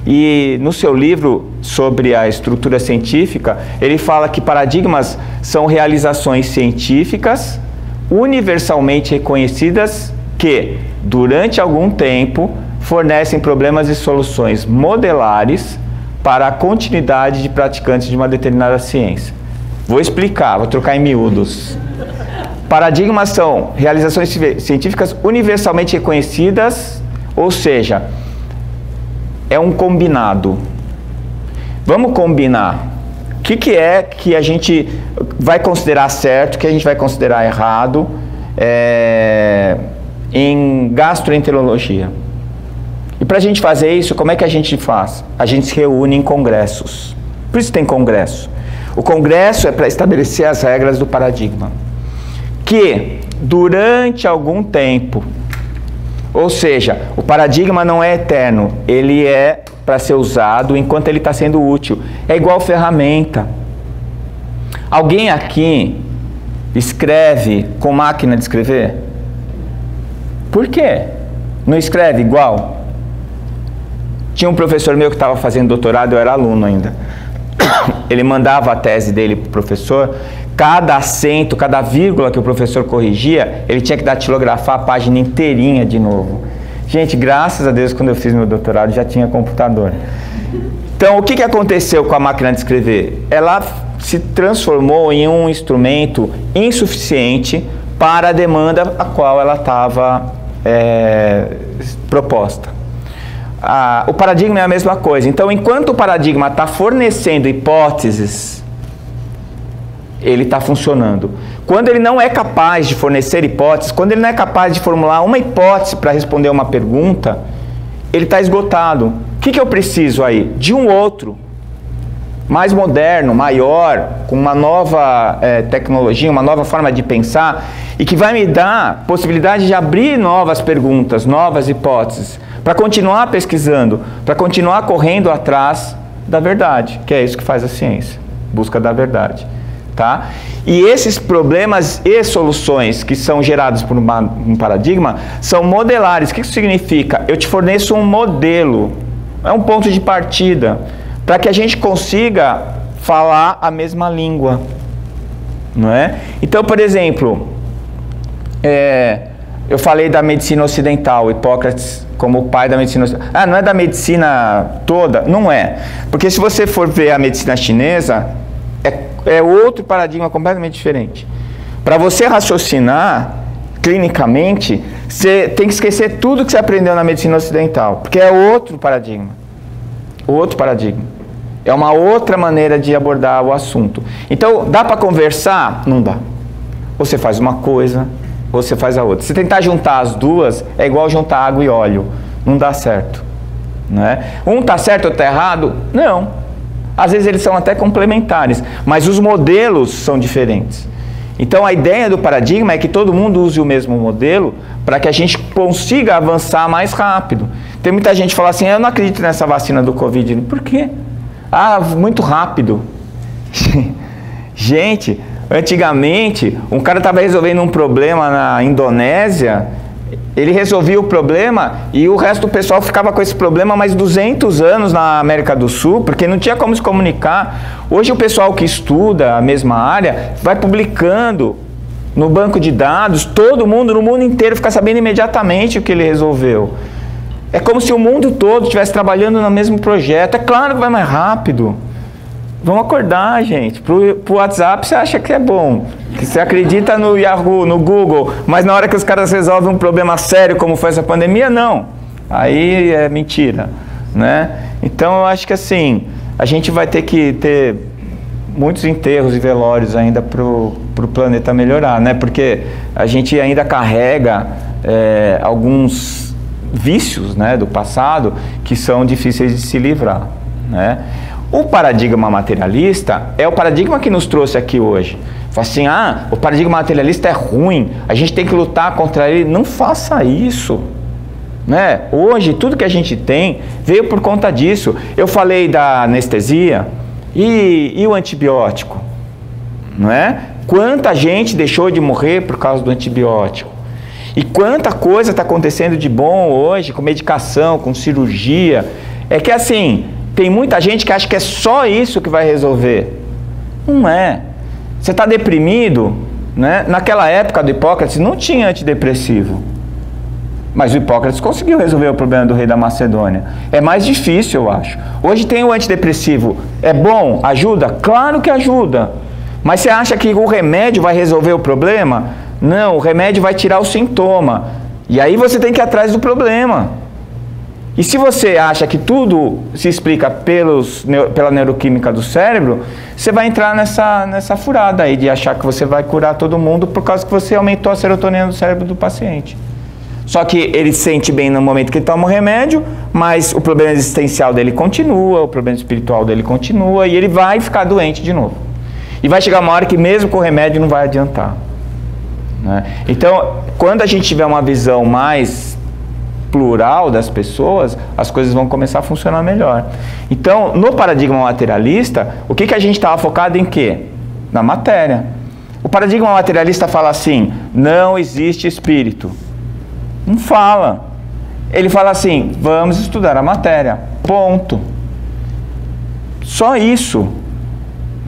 E no seu livro sobre a estrutura científica, ele fala que paradigmas são realizações científicas universalmente reconhecidas que, durante algum tempo, fornecem problemas e soluções modelares para a continuidade de praticantes de uma determinada ciência. Vou explicar, vou trocar em miúdos. Paradigmas são realizações científicas universalmente reconhecidas, ou seja, é um combinado. Vamos combinar. O que é que a gente vai considerar certo, o que a gente vai considerar errado em gastroenterologia? E para a gente fazer isso, como é que a gente faz? A gente se reúne em congressos. Por isso tem congresso. O congresso é para estabelecer as regras do paradigma. Que, durante algum tempo, ou seja, o paradigma não é eterno, ele é para ser usado enquanto ele está sendo útil. É igual ferramenta. Alguém aqui escreve com máquina de escrever? Por quê? Não escreve igual? Tinha um professor meu que estava fazendo doutorado, eu era aluno ainda. Ele mandava a tese dele para o professor, cada acento, cada vírgula que o professor corrigia, ele tinha que datilografar a página inteirinha de novo. Gente, graças a Deus, quando eu fiz meu doutorado, já tinha computador. Então, o que aconteceu com a máquina de escrever? Ela se transformou em um instrumento insuficiente para a demanda a qual ela estava proposta. O paradigma é a mesma coisa. Então, enquanto o paradigma está fornecendo hipóteses, ele está funcionando. Quando ele não é capaz de fornecer hipóteses, quando ele não é capaz de formular uma hipótese para responder uma pergunta, ele está esgotado. O que eu preciso aí? De um outro, mais moderno, maior, com uma nova tecnologia, uma nova forma de pensar, e que vai me dar possibilidade de abrir novas perguntas, novas hipóteses, para continuar pesquisando, para continuar correndo atrás da verdade, que é isso que faz a ciência, busca da verdade. Tá? E esses problemas e soluções que são gerados por um paradigma são modelares. O que isso significa? Eu te forneço um modelo, é um ponto de partida, para que a gente consiga falar a mesma língua. Não é? Então, por exemplo, eu falei da medicina ocidental, Hipócrates como o pai da medicina ocidental. Ah, não é da medicina toda? Não é. Porque se você for ver a medicina chinesa, é outro paradigma completamente diferente. Para você raciocinar clinicamente, você tem que esquecer tudo que você aprendeu na medicina ocidental, porque é outro paradigma. Outro paradigma. É uma outra maneira de abordar o assunto. Então, dá para conversar? Não dá. Ou você faz uma coisa, ou você faz a outra. Se tentar juntar as duas, é igual juntar água e óleo. Não dá certo. Não é? Um está certo ou está errado? Não. Às vezes eles são até complementares, mas os modelos são diferentes. Então a ideia do paradigma é que todo mundo use o mesmo modelo para que a gente consiga avançar mais rápido. Tem muita gente que fala assim, eu não acredito nessa vacina do Covid. Por quê? Ah, muito rápido. Gente, antigamente, um cara estava resolvendo um problema na Indonésia, ele resolvia o problema e o resto do pessoal ficava com esse problema mais 200 anos na América do Sul, porque não tinha como se comunicar. Hoje o pessoal que estuda a mesma área vai publicando no banco de dados, todo mundo no mundo inteiro fica sabendo imediatamente o que ele resolveu. É como se o mundo todo estivesse trabalhando no mesmo projeto. É claro que vai mais rápido. Vamos acordar, gente. Pro WhatsApp você acha que é bom, que você acredita no Yahoo, no Google, mas na hora que os caras resolvem um problema sério como foi essa pandemia, não. Aí é mentira, né? Então eu acho que assim, a gente vai ter que ter muitos enterros e velórios ainda pro planeta melhorar, né? Porque a gente ainda carrega alguns vícios, né, do passado que são difíceis de se livrar, né? O paradigma materialista é o paradigma que nos trouxe aqui hoje. Fala assim, o paradigma materialista é ruim, a gente tem que lutar contra ele. Não faça isso. Né? Hoje, tudo que a gente tem veio por conta disso. Eu falei da anestesia e o antibiótico. Não é? Quanta gente deixou de morrer por causa do antibiótico. E quanta coisa está acontecendo de bom hoje, com medicação, com cirurgia. É que assim, tem muita gente que acha que é só isso que vai resolver. Não é. Você está deprimido, né? Naquela época do Hipócrates não tinha antidepressivo. Mas o Hipócrates conseguiu resolver o problema do rei da Macedônia. É mais difícil, eu acho. Hoje tem o antidepressivo. É bom? Ajuda? Claro que ajuda. Mas você acha que o remédio vai resolver o problema? Não, o remédio vai tirar o sintoma. E aí você tem que ir atrás do problema. E se você acha que tudo se explica pela neuroquímica do cérebro, você vai entrar nessa furada aí de achar que você vai curar todo mundo por causa que você aumentou a serotonina do cérebro do paciente. Só que ele se sente bem no momento que ele toma o remédio, mas o problema existencial dele continua, o problema espiritual dele continua, e ele vai ficar doente de novo. E vai chegar uma hora que mesmo com o remédio não vai adiantar, né? Então, quando a gente tiver uma visão mais plural das pessoas, as coisas vão começar a funcionar melhor. Então, no paradigma materialista, o que a gente estava focado em quê? Na matéria. O paradigma materialista fala assim, não existe espírito. Não fala. Ele fala assim, vamos estudar a matéria. Ponto. Só isso.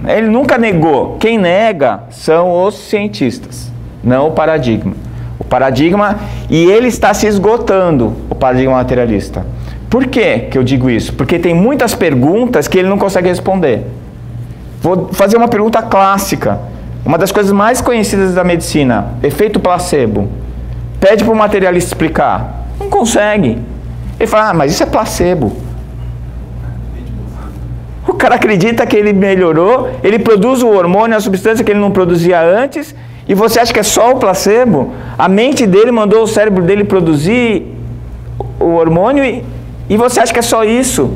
Ele nunca negou. Quem nega são os cientistas, não o paradigma. O paradigma, e ele está se esgotando, o paradigma materialista. Por que eu digo isso? Porque tem muitas perguntas que ele não consegue responder. Vou fazer uma pergunta clássica. Uma das coisas mais conhecidas da medicina, efeito placebo. Pede para o materialista explicar. Não consegue. Ele fala, mas isso é placebo. O cara acredita que ele melhorou, ele produz o hormônio, a substância que ele não produzia antes, e você acha que é só o placebo? A mente dele mandou o cérebro dele produzir o hormônio e você acha que é só isso?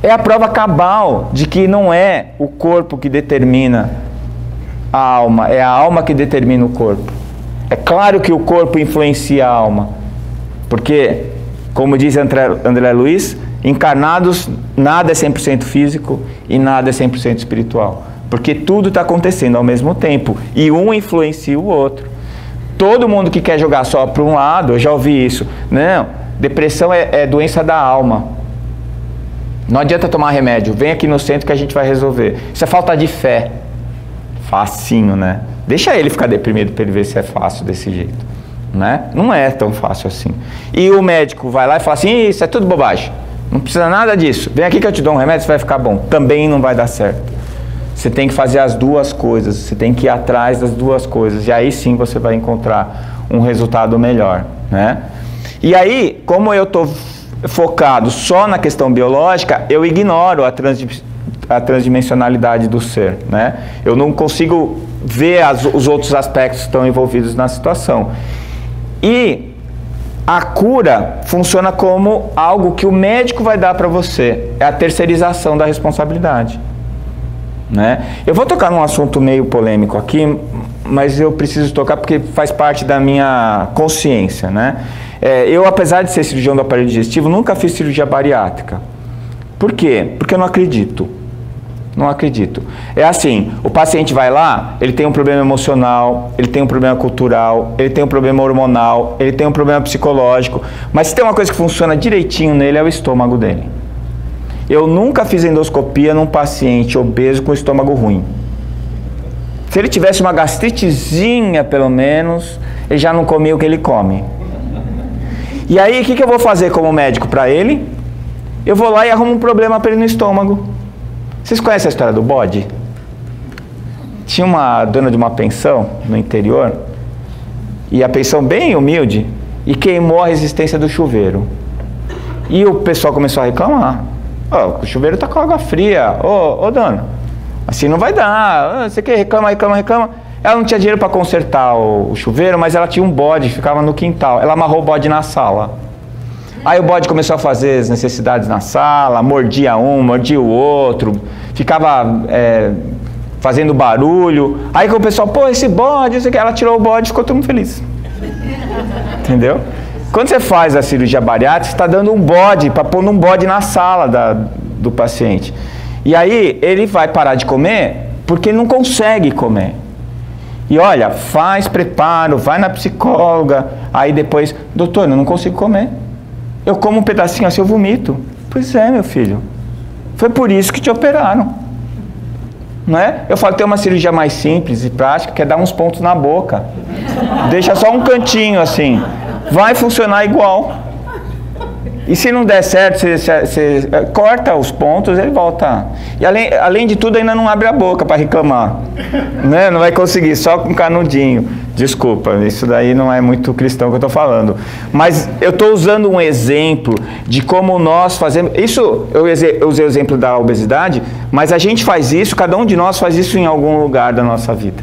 É a prova cabal de que não é o corpo que determina a alma, é a alma que determina o corpo. É claro que o corpo influencia a alma, porque, como diz André Luiz, encarnados, nada é 100% físico e nada é 100% espiritual. Porque tudo está acontecendo ao mesmo tempo e um influencia o outro. Todo mundo que quer jogar só para um lado, eu já ouvi isso. Não, depressão é doença da alma. Não adianta tomar remédio, vem aqui no centro que a gente vai resolver. Isso é falta de fé. Facinho, né? Deixa ele ficar deprimido para ele ver se é fácil desse jeito, né? Não é tão fácil assim. E o médico vai lá e fala assim, isso é tudo bobagem. Não precisa nada disso. Vem aqui que eu te dou um remédio, você vai ficar bom. Também não vai dar certo. Você tem que fazer as duas coisas. Você tem que ir atrás das duas coisas. E aí sim você vai encontrar um resultado melhor, né? E aí, como eu estou focado só na questão biológica, eu ignoro a transdimensionalidade do ser, né? Eu não consigo ver os outros aspectos que estão envolvidos na situação. E a cura funciona como algo que o médico vai dar para você. É a terceirização da responsabilidade, né? Eu vou tocar num assunto meio polêmico aqui, mas eu preciso tocar porque faz parte da minha consciência, né? Eu, apesar de ser cirurgião do aparelho digestivo, nunca fiz cirurgia bariátrica. Por quê? Porque eu não acredito. Não acredito. É assim, o paciente vai lá, ele tem um problema emocional, ele tem um problema cultural, ele tem um problema hormonal, ele tem um problema psicológico, mas se tem uma coisa que funciona direitinho nele, é o estômago dele. Eu nunca fiz endoscopia num paciente obeso com estômago ruim. Se ele tivesse uma gastritezinha, pelo menos, ele já não comia o que ele come. E aí, o que eu vou fazer como médico para ele? Eu vou lá e arrumo um problema para ele no estômago. Vocês conhecem a história do bode? Tinha uma dona de uma pensão no interior, e a pensão bem humilde, e queimou a resistência do chuveiro. E o pessoal começou a reclamar. O chuveiro está com água fria. Ô dona, assim não vai dar. Você quer reclama. Ela não tinha dinheiro para consertar o chuveiro, mas ela tinha um bode que ficava no quintal. Ela amarrou o bode na sala. Aí o bode começou a fazer as necessidades na sala, mordia um, mordia o outro, ficava fazendo barulho. Aí o pessoal, esse bode, não sei o que. Ela tirou o bode e ficou todo mundo feliz. Entendeu? Quando você faz a cirurgia bariátrica, você está dando um bode, para pôr um bode na sala do paciente. E aí ele vai parar de comer porque ele não consegue comer. E olha, faz preparo, vai na psicóloga, aí depois, doutor, eu não consigo comer. Eu como um pedacinho assim, eu vomito. Pois é, meu filho. Foi por isso que te operaram. Não é? Eu falo, tem uma cirurgia mais simples e prática, que é dar uns pontos na boca. Deixa só um cantinho assim. Vai funcionar igual. E se não der certo, você corta os pontos, ele volta. E além de tudo, ainda não abre a boca para reclamar. Né? Não vai conseguir, só com canudinho. Desculpa, isso daí não é muito cristão que eu estou falando. Mas eu estou usando um exemplo de como nós fazemos... Isso, eu usei o exemplo da obesidade, mas a gente faz isso, cada um de nós faz isso em algum lugar da nossa vida.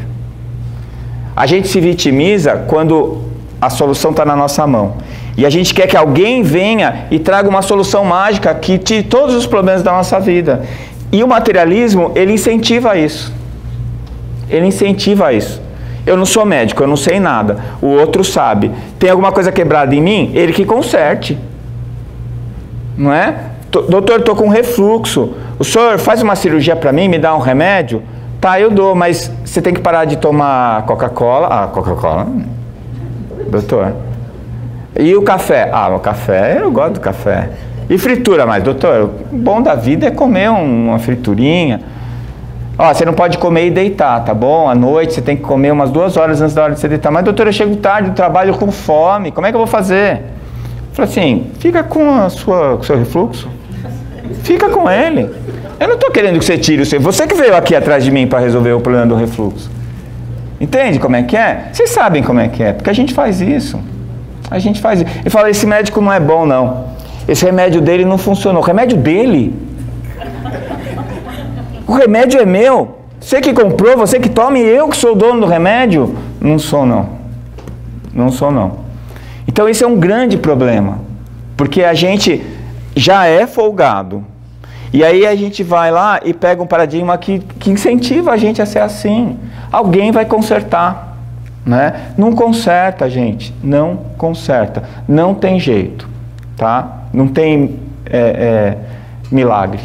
A gente se vitimiza quando a solução está na nossa mão. E a gente quer que alguém venha e traga uma solução mágica que tire todos os problemas da nossa vida. E o materialismo, ele incentiva isso. Ele incentiva isso. Eu não sou médico, eu não sei nada. O outro sabe. Tem alguma coisa quebrada em mim? Ele que conserte. Não é? Doutor, estou com refluxo. O senhor faz uma cirurgia para mim, me dá um remédio? Tá, eu dou, mas você tem que parar de tomar Coca-Cola. Ah, Coca-Cola. Doutor. E o café? Ah, o café, eu gosto do café. E fritura, mas doutor, o bom da vida é comer uma friturinha. Ó, você não pode comer e deitar, tá bom? À noite você tem que comer umas 2 horas antes da hora de você deitar. Mas doutor, eu chego tarde do trabalho com fome, como é que eu vou fazer? Eu falei assim, fica com o seu refluxo. Fica com ele. Eu não estou querendo que você tire o seu. Você que veio aqui atrás de mim para resolver o problema do refluxo. Entende como é que é? Vocês sabem como é que é, porque a gente faz isso. A gente faz isso. Ele fala, esse médico não é bom, não. Esse remédio dele não funcionou. O remédio dele? O remédio é meu. Você que comprou, você que toma, e eu que sou o dono do remédio? Não sou, não. Não sou, não. Então, esse é um grande problema. Porque a gente já é folgado. E aí a gente vai lá e pega um paradigma que incentiva a gente a ser assim. Alguém vai consertar. Né? Não conserta, gente, não conserta, não tem jeito, tá? Não tem milagre.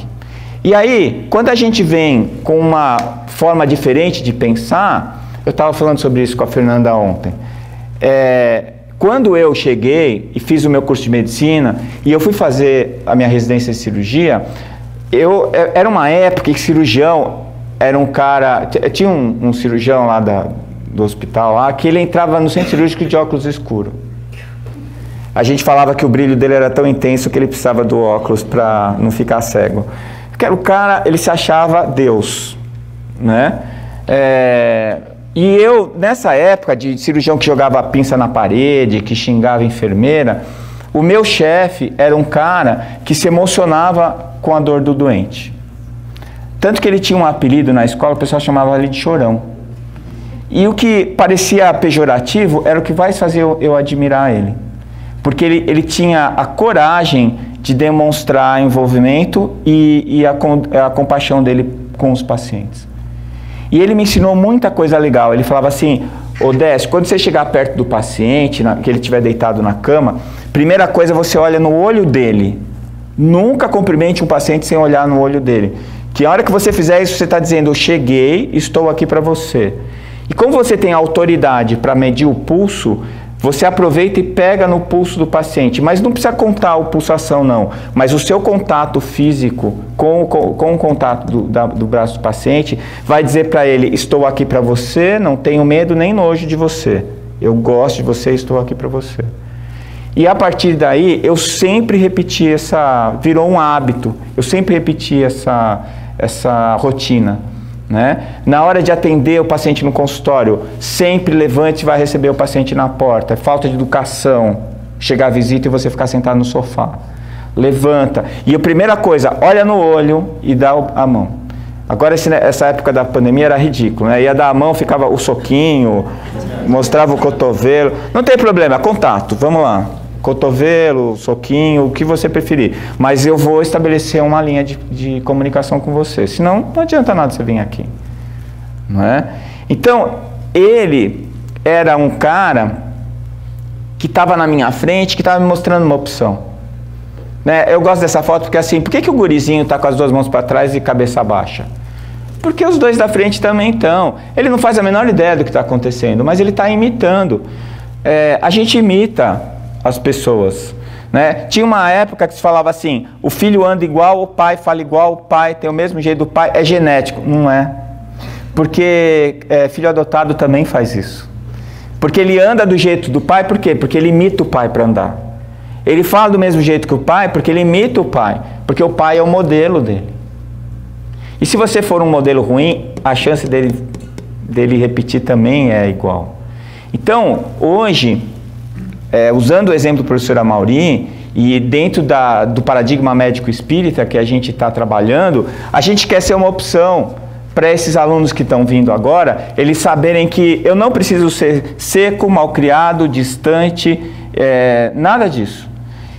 E aí, quando a gente vem com uma forma diferente de pensar, eu estava falando sobre isso com a Fernanda ontem, quando eu cheguei e fiz o meu curso de medicina, e eu fui fazer a minha residência de cirurgia, era uma época que cirurgião era um cara, tinha um cirurgião lá do hospital lá, que ele entrava no centro cirúrgico de óculos escuro. A gente falava que o brilho dele era tão intenso que ele precisava do óculos para não ficar cego. Porque o cara, ele se achava Deus, né? E eu, nessa época de cirurgião que jogava a pinça na parede, que xingava a enfermeira, o meu chefe era um cara que se emocionava com a dor do doente. Tanto que ele tinha um apelido na escola, o pessoal chamava ele de Chorão. E o que parecia pejorativo era o que vai fazer eu admirar ele. Porque ele tinha a coragem de demonstrar envolvimento e a compaixão dele com os pacientes. E ele me ensinou muita coisa legal. Ele falava assim, ô Décio, quando você chegar perto do paciente, que ele estiver deitado na cama, primeira coisa, você olha no olho dele. Nunca cumprimente um paciente sem olhar no olho dele. Que a hora que você fizer isso, você está dizendo, eu cheguei, estou aqui para você. E como você tem autoridade para medir o pulso, você aproveita e pega no pulso do paciente. Mas não precisa contar a pulsação, não. Mas o seu contato físico com o contato do braço do paciente vai dizer para ele, estou aqui para você, não tenho medo nem nojo de você. Eu gosto de você, estou aqui para você. E a partir daí, eu sempre repeti virou um hábito, eu sempre repeti essa rotina. Né? Na hora de atender o paciente no consultório, sempre levante e vai receber o paciente na porta. É falta de educação, chegar à visita e você ficar sentado no sofá. Levanta. E a primeira coisa, olha no olho e dá a mão. Agora, essa época da pandemia era ridículo, né? Ia dar a mão, ficava o soquinho, mostrava o cotovelo. Não tem problema, contato, vamos lá. Cotovelo, soquinho, o que você preferir. Mas eu vou estabelecer uma linha de comunicação com você. Senão, não adianta nada você vir aqui. Não é? Então, ele era um cara que estava na minha frente, que estava me mostrando uma opção. Né? Eu gosto dessa foto porque assim, por que o gurizinho está com as 2 mãos para trás e cabeça baixa? Porque os 2 da frente também estão. Ele não faz a menor ideia do que está acontecendo, mas ele está imitando. A gente imita as pessoas, Né? Tinha uma época que se falava assim, o filho anda igual o pai, fala igual o pai, tem o mesmo jeito do pai, é genético. Não é. Porque filho adotado também faz isso. Porque ele anda do jeito do pai, por quê? Porque ele imita o pai para andar. Ele fala do mesmo jeito que o pai, porque ele imita o pai. Porque o pai é o modelo dele. E se você for um modelo ruim, a chance dele repetir também é igual. Então, hoje, usando o exemplo do professor Amaury, e dentro do paradigma médico espírita que a gente está trabalhando, a gente quer ser uma opção para esses alunos que estão vindo agora, eles saberem que eu não preciso ser seco, malcriado, distante, nada disso.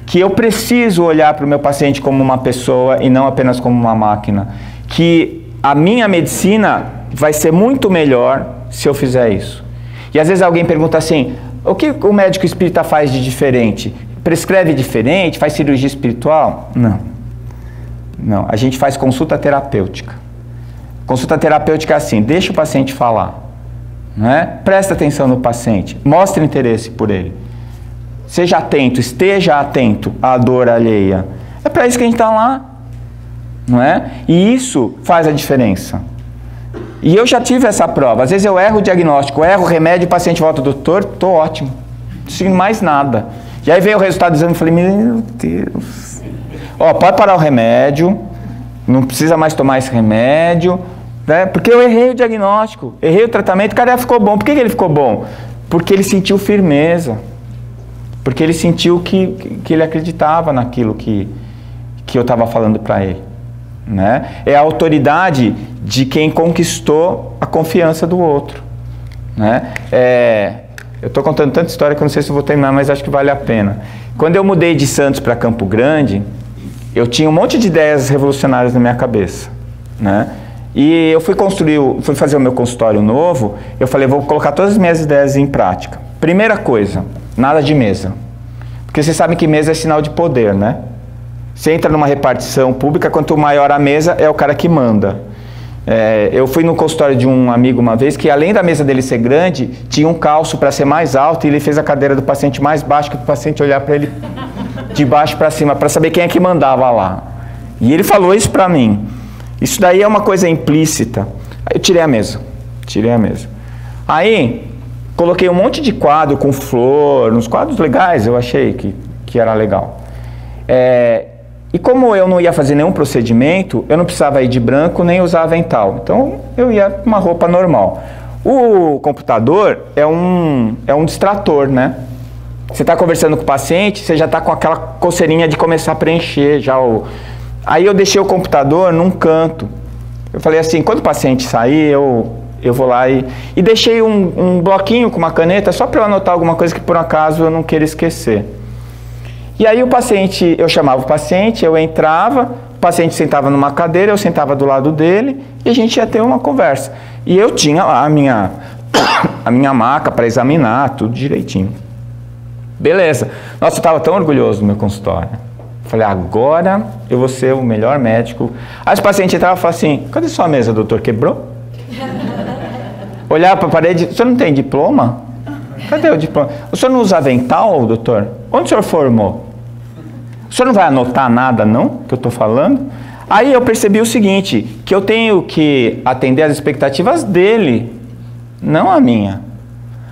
Que eu preciso olhar para o meu paciente como uma pessoa e não apenas como uma máquina. Que a minha medicina vai ser muito melhor se eu fizer isso. E às vezes alguém pergunta assim, o que o médico espírita faz de diferente? Prescreve diferente? Faz cirurgia espiritual? Não. Não, a gente faz consulta terapêutica. Consulta terapêutica é assim, deixa o paciente falar, né? Presta atenção no paciente, mostre interesse por ele. Seja atento, esteja atento à dor alheia. É para isso que a gente está lá, não é? E isso faz a diferença. E eu já tive essa prova. Às vezes eu erro o diagnóstico, erro o remédio, o paciente volta, doutor, estou ótimo, não preciso mais nada. E aí veio o resultado do exame e falei, meu Deus. Ó, pode parar o remédio, não precisa mais tomar esse remédio, né? Porque eu errei o diagnóstico, errei o tratamento, o cara ficou bom. Por que ele ficou bom? Porque ele sentiu firmeza. Porque ele sentiu que ele acreditava naquilo que eu estava falando para ele. Né? É a autoridade de quem conquistou a confiança do outro. Né? Eu estou contando tanta história que eu não sei se vou terminar, mas acho que vale a pena. Quando eu mudei de Santos para Campo Grande, eu tinha um monte de ideias revolucionárias na minha cabeça. Né? E eu fui fazer o meu consultório novo, eu falei, vou colocar todas as minhas ideias em prática. Primeira coisa, nada de mesa. Porque vocês sabem que mesa é sinal de poder, né? Você entra numa repartição pública, quanto maior a mesa, é o cara que manda. Eu fui no consultório de um amigo uma vez, que além da mesa dele ser grande, tinha um calço para ser mais alto, e ele fez a cadeira do paciente mais baixo, que o paciente olhar para ele de baixo para cima, para saber quem é que mandava lá. E ele falou isso para mim. Isso daí é uma coisa implícita. Aí eu tirei a mesa. Aí, coloquei um monte de quadro com flor, uns quadros legais, eu achei que era legal. E como eu não ia fazer nenhum procedimento, eu não precisava ir de branco nem usar avental. Então, eu ia com uma roupa normal. O computador é um distrator, né? Você está conversando com o paciente, você já está com aquela coceirinha de começar a preencher já o... Aí eu deixei o computador num canto. Eu falei assim, quando o paciente sair, eu vou lá e deixei um bloquinho com uma caneta só para eu anotar alguma coisa que por acaso eu não queira esquecer. E aí eu chamava o paciente, eu entrava, o paciente sentava numa cadeira, eu sentava do lado dele e a gente ia ter uma conversa. E eu tinha lá a minha maca para examinar, tudo direitinho. Beleza. Nossa, eu estava tão orgulhoso do meu consultório. Falei, agora eu vou ser o melhor médico. Aí o paciente entrava e falava assim, cadê sua mesa, doutor? Quebrou? Olhava para a parede, o senhor não tem diploma? Cadê o diploma? O senhor não usa avental, doutor? Onde o senhor formou? O senhor não vai anotar nada, não, que eu estou falando? Aí eu percebi o seguinte, que eu tenho que atender às expectativas dele, não a minha.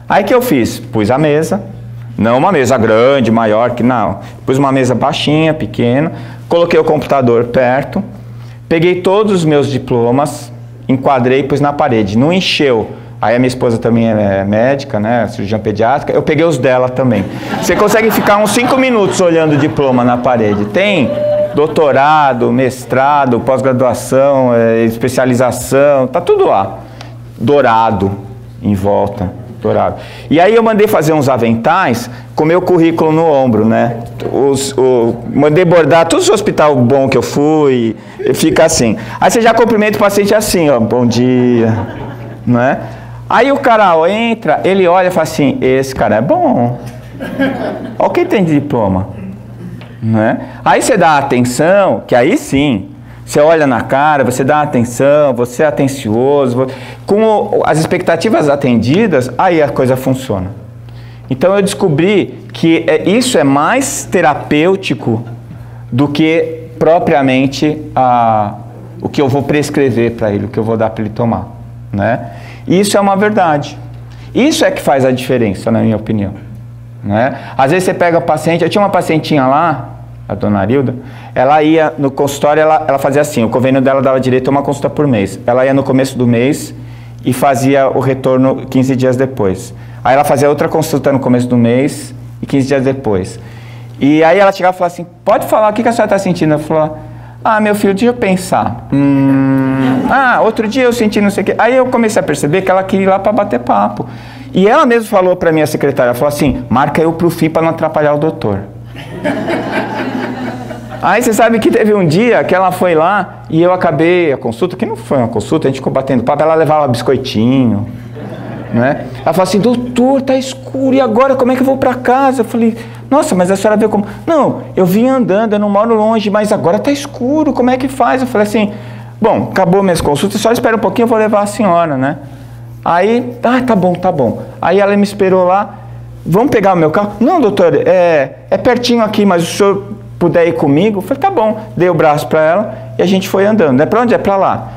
Aí que eu fiz? Pus a mesa, não uma mesa grande, maior, que não. Pus uma mesa baixinha, pequena, coloquei o computador perto, peguei todos os meus diplomas, enquadrei e pus na parede, não encheu. Aí a minha esposa também é médica, né, cirurgiã pediátrica, eu peguei os dela também. Você consegue ficar uns 5 minutos olhando o diploma na parede. Tem doutorado, mestrado, pós-graduação, especialização, tá tudo lá. Dourado em volta, dourado. E aí eu mandei fazer uns aventais com meu currículo no ombro, né. Mandei bordar todo o hospital bom que eu fui, fica assim. Aí você já cumprimenta o paciente assim, ó, bom dia, não é? Aí o cara entra, ele olha e fala assim, esse cara é bom. Olha o que tem de diploma. Né? Aí você dá atenção, que aí sim, você olha na cara, você dá atenção, você é atencioso. Com as expectativas atendidas, aí a coisa funciona. Então eu descobri que isso é mais terapêutico do que propriamente o que eu vou prescrever para ele, o que eu vou dar para ele tomar, né? Isso é uma verdade. Isso é que faz a diferença, na minha opinião, né? Às vezes você pega o paciente, eu tinha uma pacientinha lá, a dona Arilda, ela ia no consultório, ela fazia assim, o convênio dela dava direito a uma consulta por mês. Ela ia no começo do mês e fazia o retorno 15 dias depois. Aí ela fazia outra consulta no começo do mês e 15 dias depois. E aí ela chegava e falava assim, pode falar, o que a senhora está sentindo? Eu falava, meu filho, deixa eu pensar. Outro dia eu senti não sei o quê. Aí eu comecei a perceber que ela queria ir lá para bater papo. E ela mesma falou para minha secretária, falou assim, marca eu pro fim para não atrapalhar o doutor. Aí você sabe que teve um dia que ela foi lá e eu acabei a consulta, que não foi uma consulta, a gente ficou batendo papo, ela levava biscoitinho, né? Ela falou assim, doutor, tá escuro, e agora como é que eu vou para casa? Eu falei, nossa, mas a senhora veio como? Não, eu vim andando, eu não moro longe, mas agora tá escuro, como é que faz? Eu falei assim, bom, acabou minhas consultas, só espera um pouquinho, eu vou levar a senhora, né? Aí, tá bom. Aí ela me esperou lá, vamos pegar o meu carro? Não, doutor, é pertinho aqui, mas o senhor puder ir comigo? Eu falei, tá bom. Dei o braço para ela e a gente foi andando. É para onde? É para lá.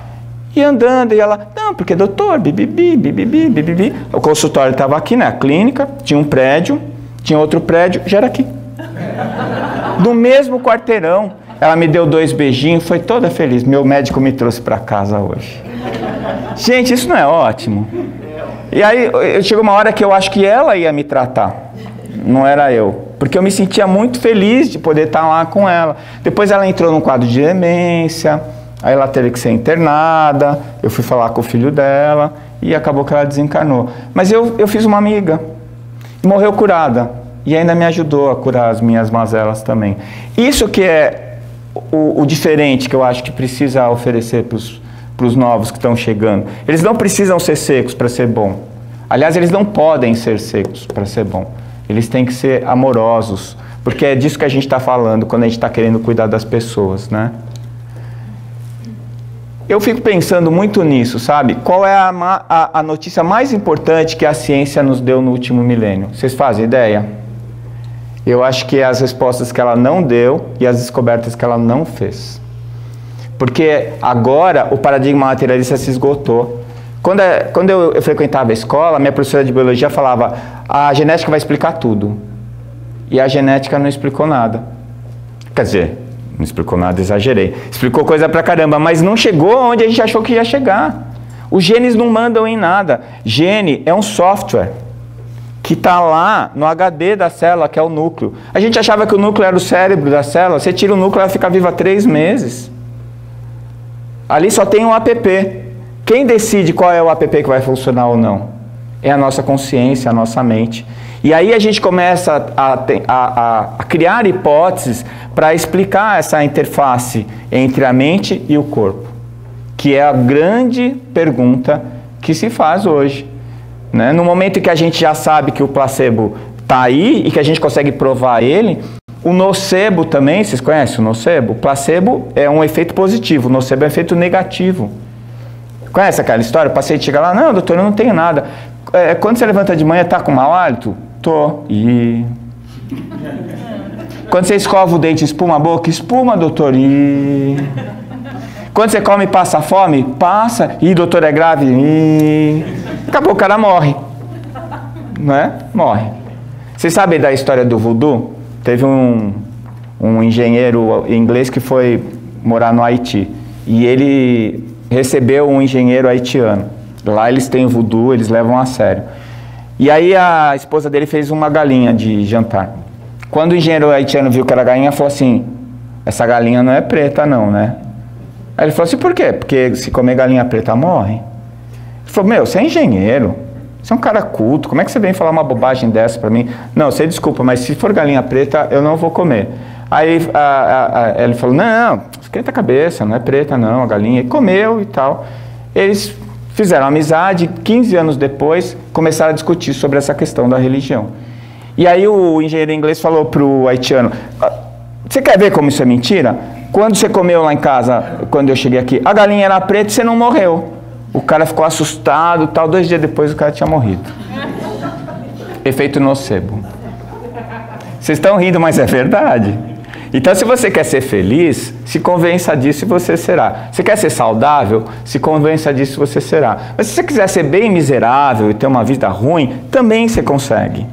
E andando, e ela, não, porque doutor, bibibi. O consultório estava aqui, né? A clínica, tinha um prédio, tinha outro prédio, já era aqui. No mesmo quarteirão. Ela me deu 2 beijinhos, foi toda feliz. Meu médico me trouxe para casa hoje. Gente, isso não é ótimo? E aí, chegou uma hora que eu acho que ela ia me tratar, não era eu. Porque eu me sentia muito feliz de poder estar lá com ela. Depois ela entrou num quadro de demência, aí ela teve que ser internada, eu fui falar com o filho dela e acabou que ela desencarnou. Mas eu fiz uma amiga, e morreu curada, e ainda me ajudou a curar as minhas mazelas também. Isso que é o diferente que eu acho que precisa oferecer para os novos que estão chegando. Eles não precisam ser secos para ser bom. Aliás, eles não podem ser secos para ser bom. Eles têm que ser amorosos, porque é disso que a gente está falando quando a gente está querendo cuidar das pessoas, né? Eu fico pensando muito nisso, sabe? Qual é a notícia mais importante que a ciência nos deu no último milênio? Vocês fazem ideia? Eu acho que é as respostas que ela não deu e as descobertas que ela não fez. Porque agora o paradigma materialista se esgotou. Quando eu frequentava a escola, minha professora de biologia falava, a genética vai explicar tudo. E a genética não explicou nada. Quer dizer, não explicou nada, exagerei. Explicou coisa pra caramba, mas não chegou onde a gente achou que ia chegar. Os genes não mandam em nada. Gene é um software que está lá no HD da célula, que é o núcleo. A gente achava que o núcleo era o cérebro da célula. Você tira o núcleo, ela fica viva 3 meses. Ali só tem um app. Quem decide qual é o app que vai funcionar ou não? É a nossa consciência, a nossa mente. E aí a gente começa a criar hipóteses para explicar essa interface entre a mente e o corpo, que é a grande pergunta que se faz hoje, né? No momento que a gente já sabe que o placebo está aí e que a gente consegue provar ele, o nocebo também, vocês conhecem o nocebo? O placebo é um efeito positivo, o nocebo é um efeito negativo. Conhece aquela história? O paciente chega lá, não, doutor, eu não tenho nada. Quando você levanta de manhã, tá com mau hálito? Tô. E... Quando você escova o dente, espuma a boca? Espuma, doutor. E... Quando você come e passa fome? Passa. E doutor, é grave? E... Acabou, o cara morre. Não é? Morre. Vocês sabem da história do voodoo? Teve um engenheiro inglês que foi morar no Haiti. E ele recebeu um engenheiro haitiano. Lá eles têm voodoo, eles levam a sério. E aí a esposa dele fez uma galinha de jantar. Quando o engenheiro haitiano viu que era galinha, falou assim, essa galinha não é preta não, né? Aí ele falou assim, por quê? Porque se comer galinha preta, morre. Ele falou, meu, você é engenheiro, você é um cara culto, como é que você vem falar uma bobagem dessa pra mim? Não, você desculpa, mas se for galinha preta, eu não vou comer. Aí ele falou, não, esquenta a cabeça, não é preta não, a galinha. E comeu e tal. Eles fizeram amizade, 15 anos depois, começaram a discutir sobre essa questão da religião. E aí o engenheiro inglês falou pro haitiano, você quer ver como isso é mentira? Quando você comeu lá em casa, quando eu cheguei aqui, a galinha era preta e você não morreu. O cara ficou assustado, tal, 2 dias depois o cara tinha morrido. Efeito nocebo. Vocês estão rindo, mas é verdade. Então, se você quer ser feliz, se convença disso e você será. Se quer ser saudável, se convença disso e você será. Mas se você quiser ser bem miserável e ter uma vida ruim, também você consegue.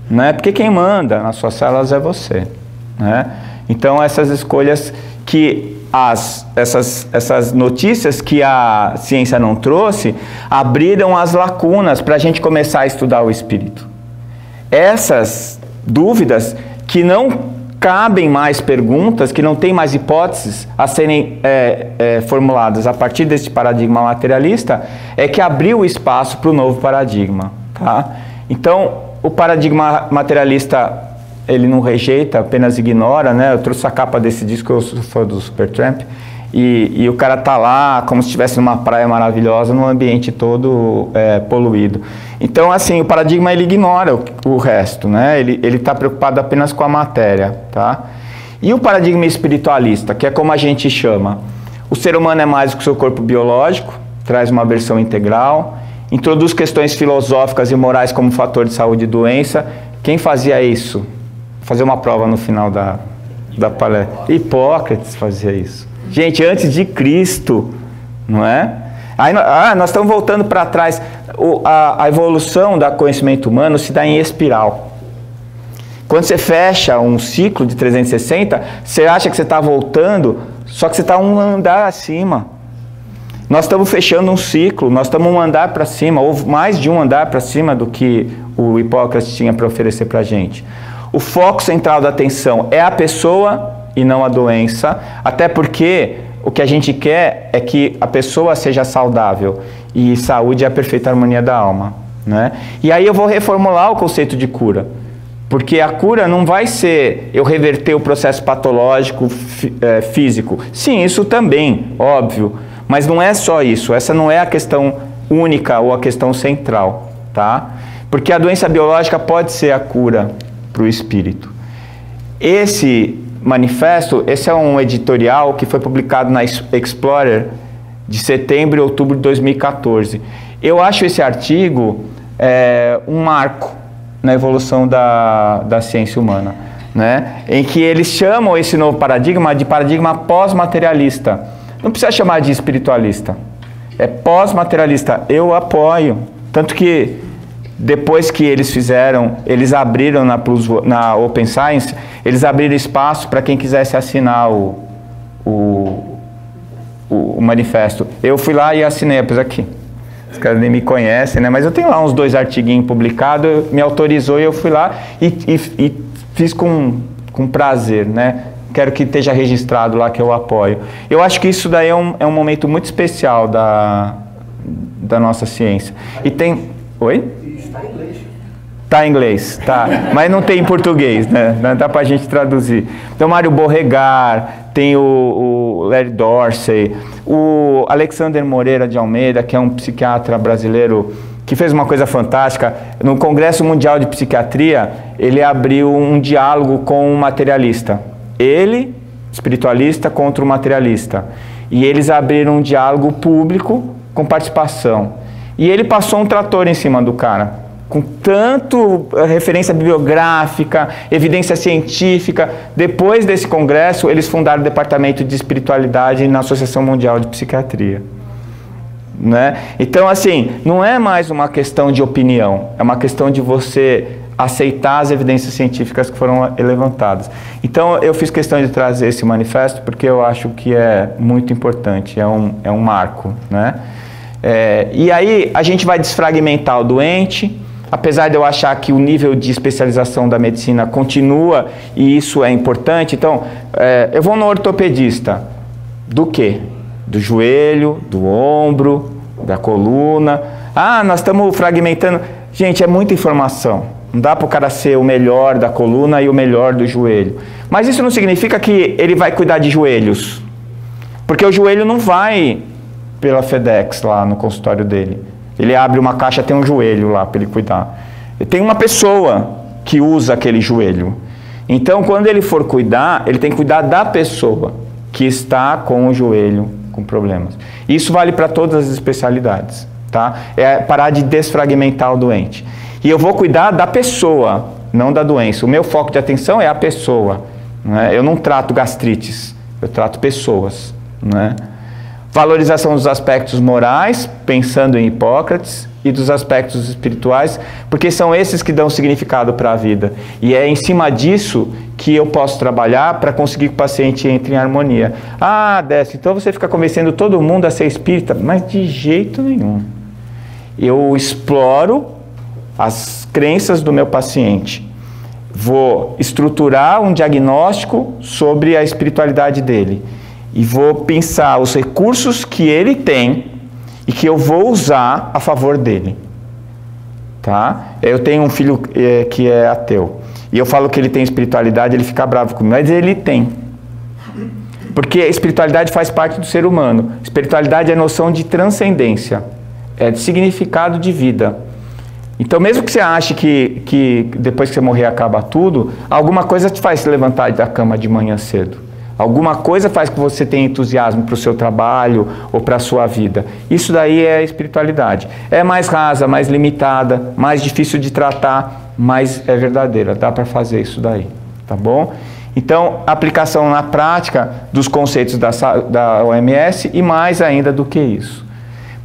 Né? Porque quem manda nas suas células é você. Né? Então, essas escolhas que essas notícias que a ciência não trouxe, abriram as lacunas para a gente começar a estudar o espírito. Essas dúvidas que não cabem mais perguntas, que não tem mais hipóteses a serem formuladas a partir desse paradigma materialista, é que abriu o espaço para o novo paradigma. Tá? Então, o paradigma materialista, ele não rejeita, apenas ignora, né? Eu trouxe a capa desse disco, eu sou fã do Supertramp, e o cara tá lá como se estivesse numa praia maravilhosa, num ambiente todo poluído. Então, assim, o paradigma, ele ignora o resto, né? Ele tá preocupado apenas com a matéria, tá? E o paradigma espiritualista, que é como a gente chama, o ser humano é mais do que o seu corpo biológico, traz uma versão integral, introduz questões filosóficas e morais como fator de saúde e doença. Quem fazia isso? Vou fazer uma prova no final da palestra. Hipócrates fazia isso. Gente, antes de Cristo, não é? Aí, nós estamos voltando para trás. A evolução do conhecimento humano se dá em espiral. Quando você fecha um ciclo de 360, você acha que você está voltando, só que você está um andar acima. Nós estamos fechando um ciclo, nós estamos um andar para cima, ou mais de um andar para cima do que o Hipócrates tinha para oferecer para a gente. O foco central da atenção é a pessoa e não a doença, até porque o que a gente quer é que a pessoa seja saudável, e saúde é a perfeita harmonia da alma, né? E aí eu vou reformular o conceito de cura, porque a cura não vai ser eu reverter o processo patológico físico. Sim, isso também, óbvio, mas não é só isso, essa não é a questão única ou a questão central, tá? Porque a doença biológica pode ser a cura para o espírito. Esse manifesto, esse é um editorial que foi publicado na Explorer de setembro e outubro de 2014. Eu acho esse artigo um marco na evolução da ciência humana, né? Em que eles chamam esse novo paradigma de paradigma pós-materialista. Não precisa chamar de espiritualista, é pós-materialista. Eu apoio, tanto que depois que eles abriram na Open Science, eles abriram espaço para quem quisesse assinar o manifesto. Eu fui lá e assinei, apesar que os caras nem me conhecem, né? Mas eu tenho lá uns 2 artiguinhos publicados, me autorizou e eu fui lá e fiz com prazer, né? Quero que esteja registrado lá que eu apoio. Eu acho que isso daí é um momento muito especial da nossa ciência. E tem... Oi? Está em inglês. Está em inglês, tá. Mas não tem em português, né? Não dá pra gente traduzir. Então, Mário Borregar, tem o Larry Dorsey, o Alexander Moreira de Almeida, que é um psiquiatra brasileiro que fez uma coisa fantástica. No Congresso Mundial de Psiquiatria, ele abriu um diálogo com um materialista. Ele, espiritualista, contra o materialista. E eles abriram um diálogo público com participação. E ele passou um trator em cima do cara, com tanto referência bibliográfica, evidência científica. Depois desse congresso, eles fundaram o Departamento de Espiritualidade na Associação Mundial de Psiquiatria. Né? Então, assim, não é mais uma questão de opinião, é uma questão de você aceitar as evidências científicas que foram levantadas. Então, eu fiz questão de trazer esse manifesto porque eu acho que é muito importante, é um marco, né? E aí a gente vai desfragmentar o doente, apesar de eu achar que o nível de especialização da medicina continua e isso é importante. Então, eu vou no ortopedista. Do quê? Do joelho, do ombro, da coluna. Ah, nós estamos fragmentando. Gente, é muita informação. Não dá para o cara ser o melhor da coluna e o melhor do joelho. Mas isso não significa que ele vai cuidar de joelhos. Porque o joelho não vai pela FedEx lá no consultório dele. Ele abre uma caixa, tem um joelho lá para ele cuidar. Tem uma pessoa que usa aquele joelho. Então, quando ele for cuidar, ele tem que cuidar da pessoa que está com o joelho com problemas. Isso vale para todas as especialidades, tá? É parar de desfragmentar o doente. E eu vou cuidar da pessoa, não da doença. O meu foco de atenção é a pessoa, né? Eu não trato gastrites, eu trato pessoas, né? Valorização dos aspectos morais, pensando em Hipócrates, e dos aspectos espirituais, porque são esses que dão significado para a vida. E é em cima disso que eu posso trabalhar para conseguir que o paciente entre em harmonia. Ah, Décio, então você fica convencendo todo mundo a ser espírita? Mas de jeito nenhum. Eu exploro as crenças do meu paciente. Vou estruturar um diagnóstico sobre a espiritualidade dele. E vou pensar os recursos que ele tem e que eu vou usar a favor dele, tá? Eu tenho um filho que é ateu, e eu falo que ele tem espiritualidade, ele fica bravo comigo, mas ele tem. Porque a espiritualidade faz parte do ser humano. Espiritualidade é noção de transcendência, é de significado de vida. Então, mesmo que você ache que depois que você morrer acaba tudo, alguma coisa te faz se levantar da cama de manhã cedo. Alguma coisa faz que você tenha entusiasmo para o seu trabalho ou para a sua vida. Isso daí é a espiritualidade. É mais rasa, mais limitada, mais difícil de tratar, mas é verdadeira. Dá para fazer isso daí, tá bom? Então, aplicação na prática dos conceitos da OMS e mais ainda do que isso.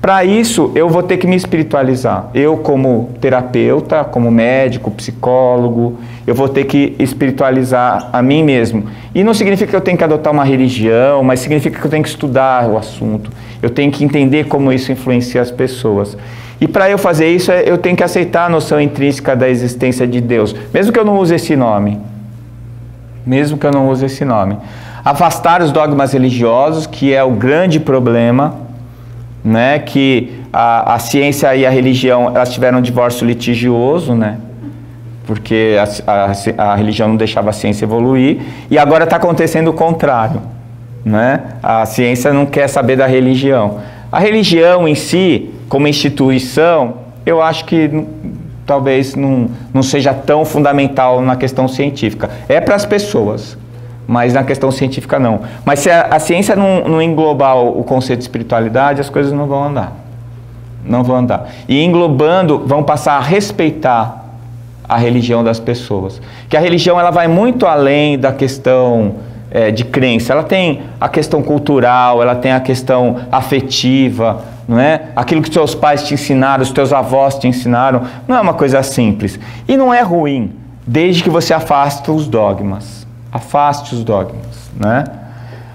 Para isso, eu vou ter que me espiritualizar. Eu, como terapeuta, como médico, psicólogo, eu vou ter que espiritualizar a mim mesmo. E não significa que eu tenho que adotar uma religião, mas significa que eu tenho que estudar o assunto. Eu tenho que entender como isso influencia as pessoas. E para eu fazer isso, eu tenho que aceitar a noção intrínseca da existência de Deus, mesmo que eu não use esse nome. Mesmo que eu não use esse nome. Afastar os dogmas religiosos, que é o grande problema, né, que a ciência e a religião, elas tiveram um divórcio litigioso, né, porque a religião não deixava a ciência evoluir, e agora está acontecendo o contrário, né, a ciência não quer saber da religião. A religião em si, como instituição, eu acho que talvez não seja tão fundamental na questão científica. É para as pessoas, mas na questão científica não. Mas se a ciência não englobar o conceito de espiritualidade, as coisas não vão andar. Não vão andar. E englobando, vão passar a respeitar a religião das pessoas. Que a religião ela vai muito além da questão de crença. Ela tem a questão cultural, ela tem a questão afetiva, não é? Aquilo que os teus pais te ensinaram, os teus avós te ensinaram, não é uma coisa simples. E não é ruim, desde que você afaste os dogmas. Afaste os dogmas, né?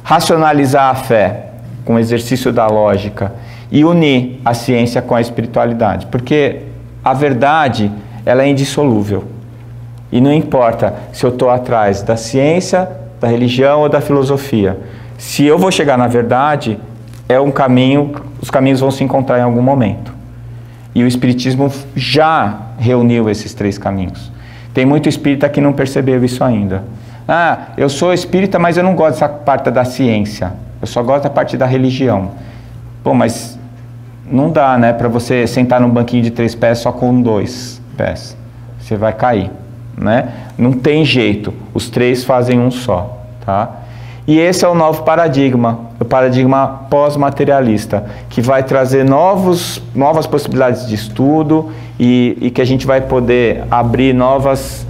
Racionalizar a fé com o exercício da lógica e unir a ciência com a espiritualidade, porque a verdade ela é indissolúvel e não importa se eu estou atrás da ciência, da religião ou da filosofia. Se eu vou chegar na verdade, é um caminho, os caminhos vão se encontrar em algum momento. E o Espiritismo já reuniu esses três caminhos. Tem muito espírita que não percebeu isso ainda. Ah, eu sou espírita, mas eu não gosto dessa parte da ciência. Eu só gosto da parte da religião. Pô, mas não dá, né? Para você sentar num banquinho de 3 pés só com 2 pés. Você vai cair, né? Não tem jeito. Os 3 fazem um só, tá? E esse é o novo paradigma, o paradigma pós-materialista, que vai trazer novas possibilidades de estudo e que a gente vai poder abrir novas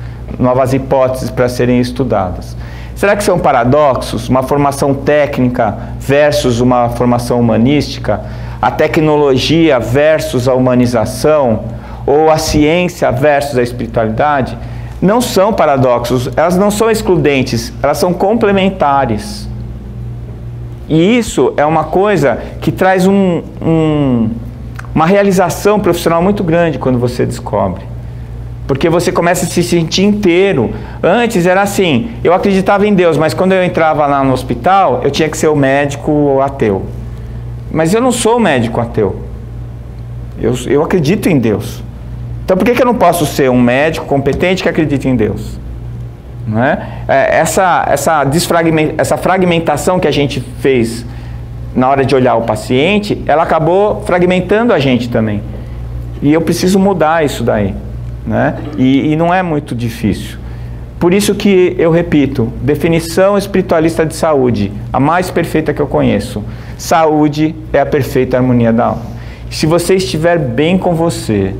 hipóteses para serem estudadas. Será que são paradoxos? Uma formação técnica versus uma formação humanística? A tecnologia versus a humanização? Ou a ciência versus a espiritualidade? Não são paradoxos, elas não são excludentes, elas são complementares. E isso é uma coisa que traz uma realização profissional muito grande quando você descobre. Porque você começa a se sentir inteiro. Antes era assim, eu acreditava em Deus, mas quando eu entrava lá no hospital, eu tinha que ser o médico ateu. Mas eu não sou médico ateu. Eu acredito em Deus. Então por que eu não posso ser um médico competente que acredita em Deus? Não é? Essa fragmentação que a gente fez na hora de olhar o paciente, ela acabou fragmentando a gente também. E eu preciso mudar isso daí. Né? E não é muito difícil. Por isso que eu repito, definição espiritualista de saúde, a mais perfeita que eu conheço. Saúde é a perfeita harmonia da alma. Se você estiver bem com você,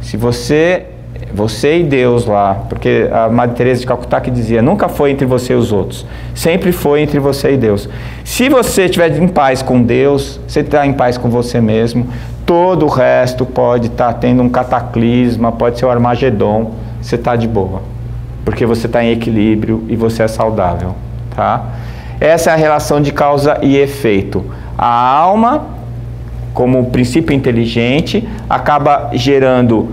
se você Você e Deus lá, porque a Madre Teresa de Calcutá que dizia, nunca foi entre você e os outros, sempre foi entre você e Deus. Se você estiver em paz com Deus, você está em paz com você mesmo, todo o resto pode estar tendo um cataclisma, pode ser o Armagedon, você está de boa, porque você está em equilíbrio e você é saudável, tá? Essa é a relação de causa e efeito. A alma, como princípio inteligente, acaba gerando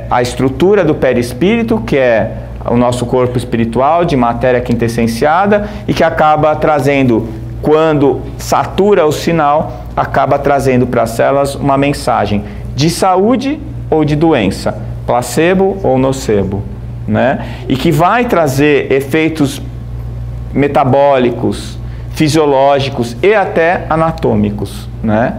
a estrutura do perispírito, que é o nosso corpo espiritual, de matéria quintessenciada, e que acaba trazendo, quando satura o sinal, acaba trazendo para as células uma mensagem de saúde ou de doença, placebo ou nocebo, né? E que vai trazer efeitos metabólicos, fisiológicos e até anatômicos, né?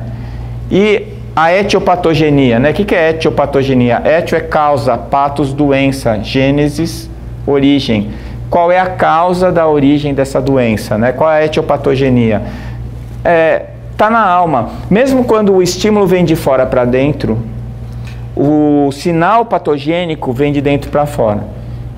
E a etiopatogenia, né? O que é etiopatogenia? Etio é causa, patos, doença, gênesis, origem. Qual é a causa da origem dessa doença, né? Qual é a etiopatogenia? Tá na alma. Mesmo quando o estímulo vem de fora para dentro, o sinal patogênico vem de dentro para fora.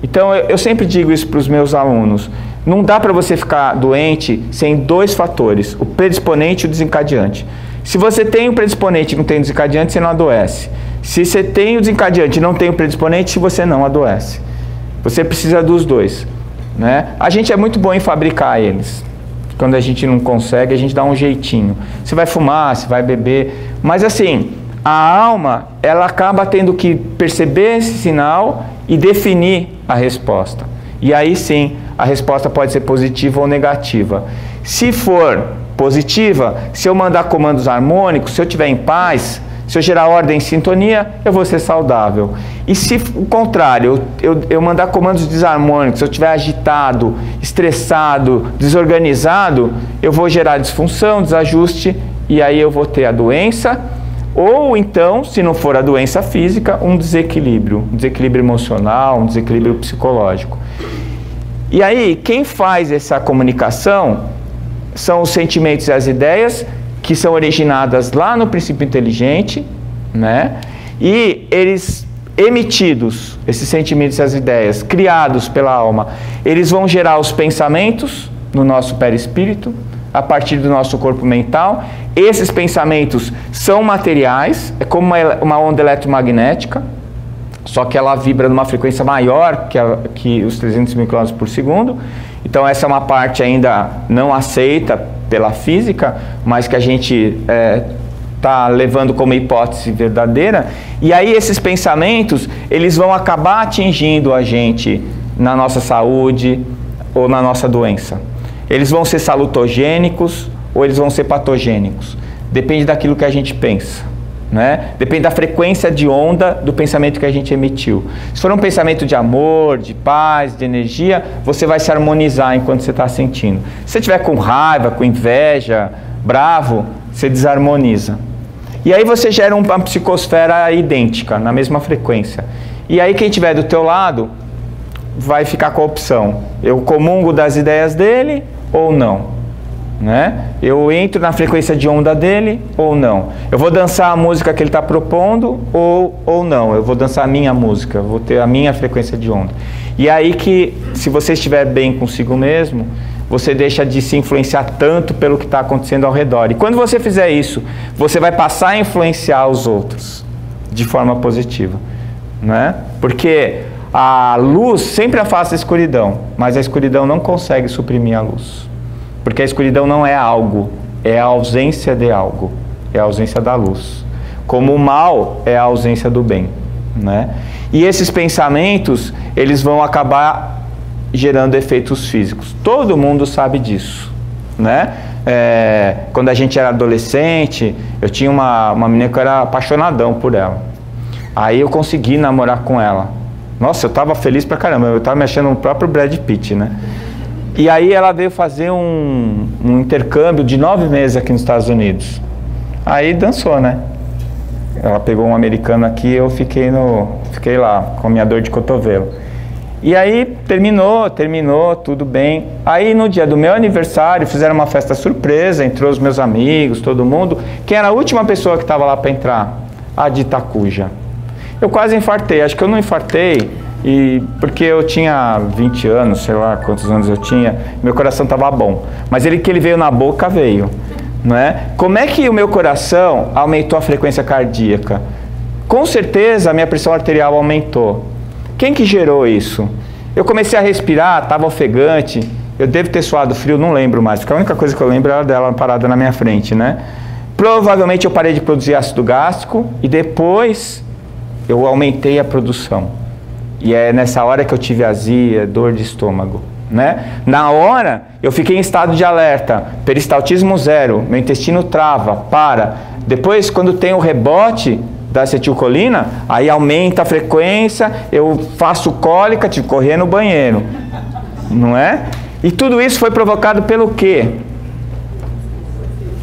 Então, eu sempre digo isso para os meus alunos. Não dá para você ficar doente sem dois fatores, o predisponente e o desencadeante. Se você tem o predisponente e não tem o desencadeante, você não adoece. Se você tem o desencadeante e não tem o predisponente, você não adoece. Você precisa dos dois, né? A gente é muito bom em fabricar eles. Quando a gente não consegue, a gente dá um jeitinho. Você vai fumar, você vai beber, mas assim, a alma, ela acaba tendo que perceber esse sinal e definir a resposta. E aí sim, a resposta pode ser positiva ou negativa. Se for positiva, se eu mandar comandos harmônicos, se eu estiver em paz, se eu gerar ordem e sintonia, eu vou ser saudável. E se o contrário, eu mandar comandos desarmônicos, se eu estiver agitado, estressado, desorganizado, eu vou gerar disfunção, desajuste, e aí eu vou ter a doença, ou então, se não for a doença física, um desequilíbrio emocional, um desequilíbrio psicológico. E aí, quem faz essa comunicação são os sentimentos e as ideias que são originadas lá no princípio inteligente, né? E eles emitidos, esses sentimentos e as ideias, criados pela alma, eles vão gerar os pensamentos no nosso perispírito, a partir do nosso corpo mental. Esses pensamentos são materiais, é como uma onda eletromagnética, só que ela vibra numa frequência maior que os 300 mil km por segundo. Então essa é uma parte ainda não aceita pela física, mas que a gente está levando como hipótese verdadeira. E aí esses pensamentos, eles vão acabar atingindo a gente na nossa saúde ou na nossa doença. Eles vão ser salutogênicos ou eles vão ser patogênicos. Depende daquilo que a gente pensa, né? Depende da frequência de onda do pensamento que a gente emitiu. Se for um pensamento de amor, de paz, de energia, você vai se harmonizar enquanto você está sentindo. Se você estiver com raiva, com inveja, bravo, você desarmoniza. E aí você gera uma psicosfera idêntica, na mesma frequência. E aí quem estiver do teu lado vai ficar com a opção: eu comungo das ideias dele ou não, né? Eu entro na frequência de onda dele ou não. Eu vou dançar a música que ele está propondo ou não. Eu vou dançar a minha música, vou ter a minha frequência de onda. E aí que, se você estiver bem consigo mesmo, você deixa de se influenciar tanto pelo que está acontecendo ao redor. E quando você fizer isso, você vai passar a influenciar os outros de forma positiva, né? Porque a luz sempre afasta a escuridão, mas a escuridão não consegue suprimir a luz. Porque a escuridão não é algo, é a ausência de algo, é a ausência da luz. Como o mal é a ausência do bem, né? E esses pensamentos, eles vão acabar gerando efeitos físicos. Todo mundo sabe disso, né? Quando a gente era adolescente, eu tinha uma menina que eu era apaixonadão por ela. Aí eu consegui namorar com ela. Nossa, eu tava feliz pra caramba, eu tava me achando o próprio Brad Pitt, né? E aí ela veio fazer um intercâmbio de 9 meses aqui nos Estados Unidos. Aí dançou, né? Ela pegou um americano aqui, eu fiquei lá com a minha dor de cotovelo. E aí terminou, tudo bem. Aí no dia do meu aniversário fizeram uma festa surpresa, entrou os meus amigos, todo mundo. Quem era a última pessoa que estava lá para entrar? A de Itacuja. Eu quase infartei, acho que eu não infartei porque eu tinha 20 anos, sei lá quantos anos eu tinha, meu coração estava bom. Mas que ele veio na boca, veio. Não é? Como é que o meu coração aumentou a frequência cardíaca? Com certeza a minha pressão arterial aumentou. Quem que gerou isso? Eu comecei a respirar, estava ofegante, eu devo ter suado frio, não lembro mais, porque a única coisa que eu lembro era dela parada na minha frente, né? Provavelmente eu parei de produzir ácido gástrico e depois eu aumentei a produção. E é nessa hora que eu tive azia, dor de estômago, né? Na hora, eu fiquei em estado de alerta, peristaltismo zero, meu intestino trava, para. Depois, quando tem o rebote da acetilcolina, aí aumenta a frequência, eu faço cólica, tive que correr no banheiro, não é? E tudo isso foi provocado pelo quê?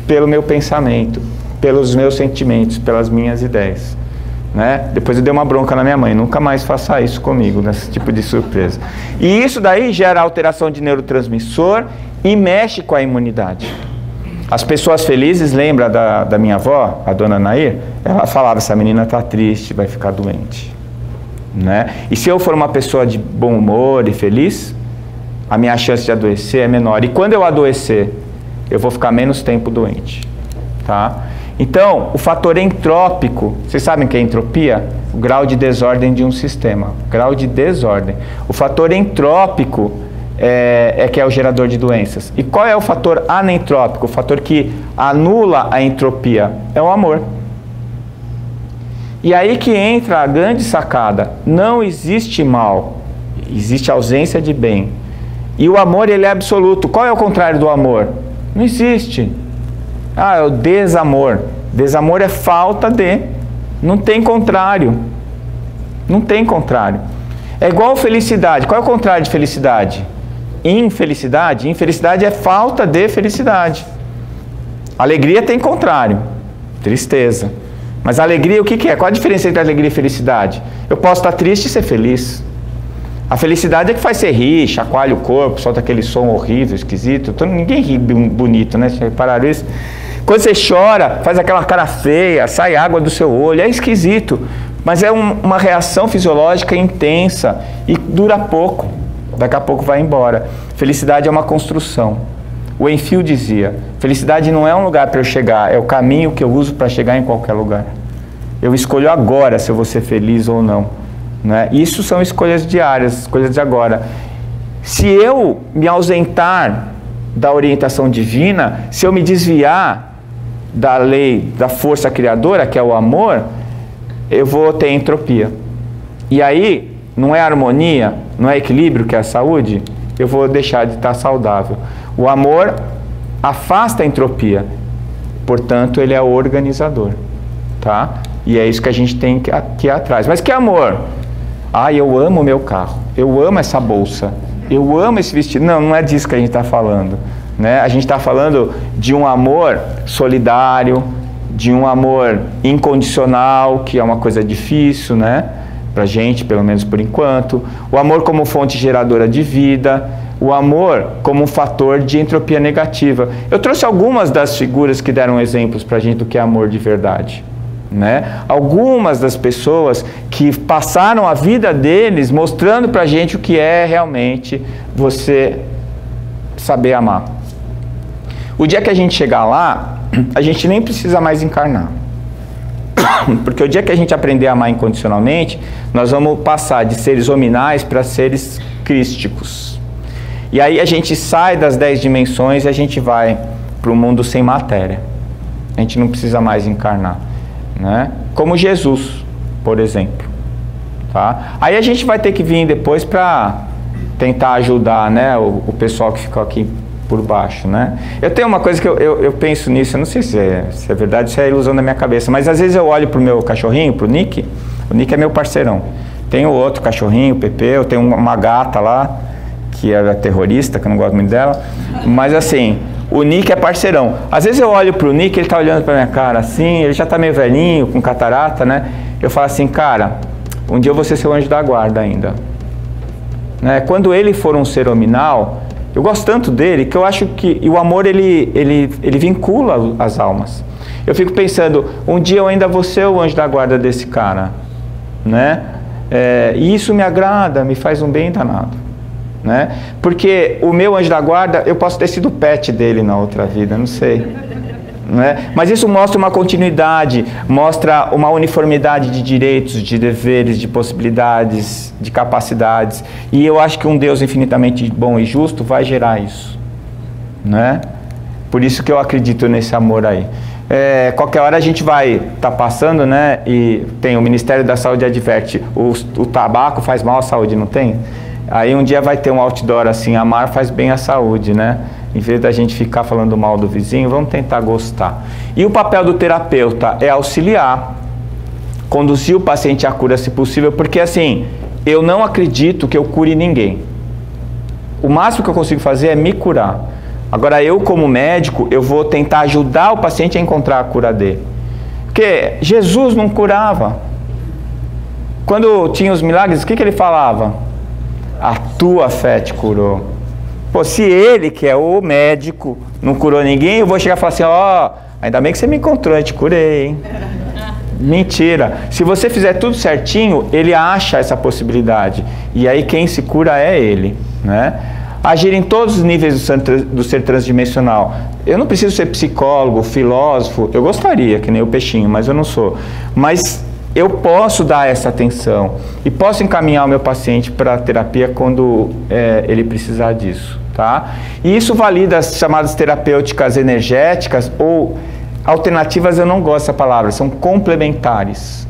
Pelo meu pensamento, pelos meus sentimentos, pelas minhas ideias. Né? Depois eu dei uma bronca na minha mãe, nunca mais faça isso comigo, nesse tipo de surpresa. E isso daí gera alteração de neurotransmissor e mexe com a imunidade. As pessoas felizes, lembra da minha avó, a dona Nair? Ela falava, essa menina está triste, vai ficar doente. Né? E se eu for uma pessoa de bom humor e feliz, a minha chance de adoecer é menor. E quando eu adoecer, eu vou ficar menos tempo doente. Tá? Então, o fator entrópico, vocês sabem o que é entropia? O grau de desordem de um sistema. Grau de desordem. O fator entrópico que é o gerador de doenças. E qual é o fator anentrópico? O fator que anula a entropia? É o amor. E aí que entra a grande sacada. Não existe mal, existe ausência de bem. E o amor, ele é absoluto. Qual é o contrário do amor? Não existe. É o desamor. Desamor é falta de. Não tem contrário. Não tem contrário. É igual felicidade. Qual é o contrário de felicidade? Infelicidade. Infelicidade é falta de felicidade. Alegria tem contrário. Tristeza. Mas alegria, o que é? Qual a diferença entre alegria e felicidade? Eu posso estar triste e ser feliz. A felicidade é que faz você rir, chacoalha o corpo, solta aquele som horrível, esquisito. Então, ninguém ri bonito, né? Vocês repararam isso? Quando você chora, faz aquela cara feia, sai água do seu olho, é esquisito. Mas é uma reação fisiológica intensa e dura pouco. Daqui a pouco vai embora. Felicidade é uma construção. O Enfield dizia, felicidade não é um lugar para eu chegar, é o caminho que eu uso para chegar em qualquer lugar. Eu escolho agora se eu vou ser feliz ou não. Né? Isso são escolhas diárias, escolhas de agora. Se eu me ausentar da orientação divina, se eu me desviar da lei, da força criadora, que é o amor, eu vou ter entropia. E aí, não é harmonia, não é equilíbrio, que é a saúde, eu vou deixar de estar saudável. O amor afasta a entropia, portanto, ele é o organizador. Tá? E é isso que a gente tem que ir atrás. Mas que amor? Eu amo o meu carro, eu amo essa bolsa, eu amo esse vestido. Não, não é disso que a gente está falando. Né? A gente está falando de um amor solidário, de um amor incondicional, que é uma coisa difícil, né? Pra gente, pelo menos por enquanto. O amor como fonte geradora de vida, o amor como um fator de entropia negativa. Eu trouxe algumas das figuras que deram exemplos pra gente do que é amor de verdade. Né? Algumas das pessoas que passaram a vida deles mostrando pra gente o que é realmente você saber amar. O dia que a gente chegar lá, a gente nem precisa mais encarnar. Porque o dia que a gente aprender a amar incondicionalmente, nós vamos passar de seres hominais para seres crísticos. E aí a gente sai das 10 dimensões e a gente vai para o mundo sem matéria. A gente não precisa mais encarnar. Né? Como Jesus, por exemplo. Tá? Aí a gente vai ter que vir depois para tentar ajudar, né, o pessoal que ficou aqui por baixo, né? Eu tenho uma coisa que eu penso nisso, eu não sei se é verdade, se é ilusão da minha cabeça, mas às vezes eu olho pro meu cachorrinho, pro Nick, o Nick é meu parceirão. Tenho outro cachorrinho, o Pepe, eu tenho uma gata lá, que é terrorista, que eu não gosto muito dela, mas assim, o Nick é parceirão. Às vezes eu olho pro Nick, ele tá olhando pra minha cara assim, ele já tá meio velhinho, com catarata, né? Eu falo assim, cara, um dia eu vou ser seu anjo da guarda ainda. Né? Quando ele for um ser hominal, eu gosto tanto dele que eu acho que o amor ele vincula as almas. Eu fico pensando, um dia eu ainda vou ser o anjo da guarda desse cara. né? E isso me agrada, me faz um bem danado, né? Porque o meu anjo da guarda, eu posso ter sido pet dele na outra vida, não sei, né? Mas isso mostra uma continuidade, mostra uma uniformidade de direitos, de deveres, de possibilidades, de capacidades. E eu acho que um Deus infinitamente bom e justo vai gerar isso, né? Por isso que eu acredito nesse amor aí. Qualquer hora a gente vai estar passando, né? E tem o Ministério da Saúde adverte, o tabaco faz mal à saúde, não tem? Aí um dia vai ter um outdoor assim, amar faz bem à saúde, né? Em vez da gente ficar falando mal do vizinho, vamos tentar gostar. E o papel do terapeuta é auxiliar, conduzir o paciente à cura se possível, porque assim, eu não acredito que eu cure ninguém. O máximo que eu consigo fazer é me curar. Agora eu, como médico, eu vou tentar ajudar o paciente a encontrar a cura dele. Porque Jesus não curava. Quando tinha os milagres, o que ele falava? A tua fé te curou. Pô, se ele, que é o médico, não curou ninguém, eu vou chegar e falar assim, ó, ainda bem que você me encontrou, eu te curei, hein? Mentira. Se você fizer tudo certinho, ele acha essa possibilidade. E aí quem se cura é ele, né? Agir em todos os níveis do ser transdimensional. Eu não preciso ser psicólogo, filósofo, eu gostaria, que nem o peixinho, mas eu não sou. Mas eu posso dar essa atenção e posso encaminhar o meu paciente para a terapia quando ele precisar disso, tá? E isso valida as chamadas terapêuticas energéticas ou alternativas, eu não gosto dessa palavra, são complementares.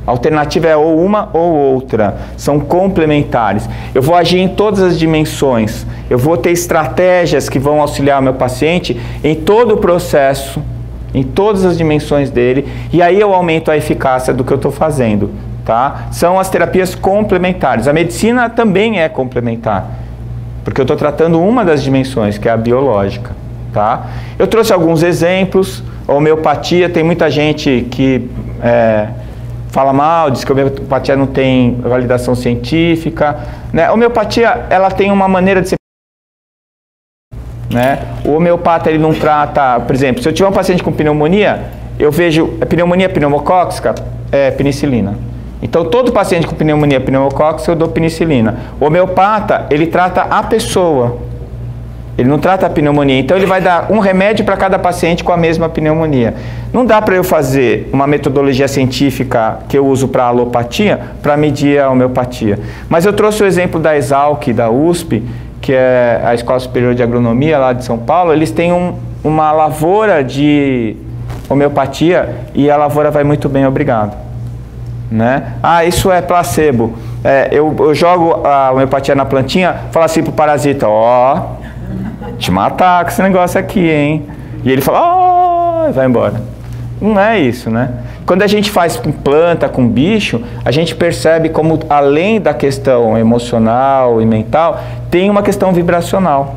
A alternativa é ou uma ou outra, são complementares. Eu vou agir em todas as dimensões, eu vou ter estratégias que vão auxiliar o meu paciente em todo o processo, em todas as dimensões dele, e aí eu aumento a eficácia do que eu estou fazendo, tá? São as terapias complementares. A medicina também é complementar, porque eu estou tratando uma das dimensões, que é a biológica, tá? Eu trouxe alguns exemplos. A homeopatia, tem muita gente que fala mal, diz que a homeopatia não tem validação científica, né? A homeopatia, ela tem uma maneira de ser, né? O homeopata, ele não trata, por exemplo, se eu tiver um paciente com pneumonia, eu vejo pneumonia pneumocócica, penicilina. Então, todo paciente com pneumonia pneumocócica, eu dou penicilina. O homeopata, ele trata a pessoa. Ele não trata a pneumonia, então ele vai dar um remédio para cada paciente com a mesma pneumonia. Não dá para eu fazer uma metodologia científica que eu uso para a alopatia, para medir a homeopatia. Mas eu trouxe o exemplo da Exalc, da USP, que é a Escola Superior de Agronomia lá de São Paulo. Eles têm uma lavoura de homeopatia e a lavoura vai muito bem, obrigado. Né? Ah, isso é placebo. Eu jogo a homeopatia na plantinha, falo assim pro parasita, ó... te matar com esse negócio aqui, hein? E ele fala, vai embora. Não é isso, né? Quando a gente faz com planta, com bicho, a gente percebe como, além da questão emocional e mental, tem uma questão vibracional,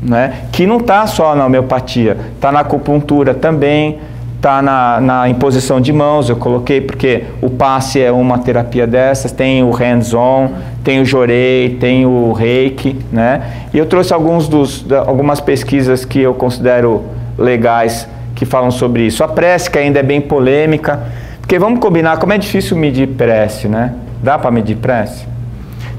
né? Que não está só na homeopatia, está na acupuntura também, está na imposição de mãos, eu coloquei porque o passe é uma terapia dessas, tem o hands-on, tem o jorei, tem o reiki, né? E eu trouxe algumas pesquisas que eu considero legais, que falam sobre isso. A prece, que ainda é bem polêmica, porque vamos combinar, como é difícil medir prece, né? Dá para medir prece?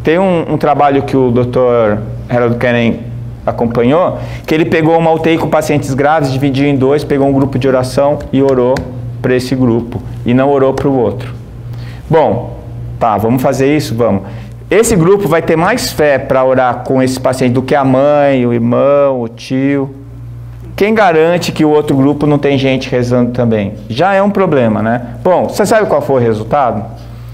Tem um trabalho que o Dr. Harold Kenen acompanhou, que ele pegou uma UTI com pacientes graves, dividiu em dois, pegou um grupo de oração e orou para esse grupo, e não orou para o outro. Bom, tá, vamos fazer isso? Vamos. Esse grupo vai ter mais fé para orar com esse paciente do que a mãe, o irmão, o tio. Quem garante que o outro grupo não tem gente rezando também? Já é um problema, né? Bom, você sabe qual foi o resultado?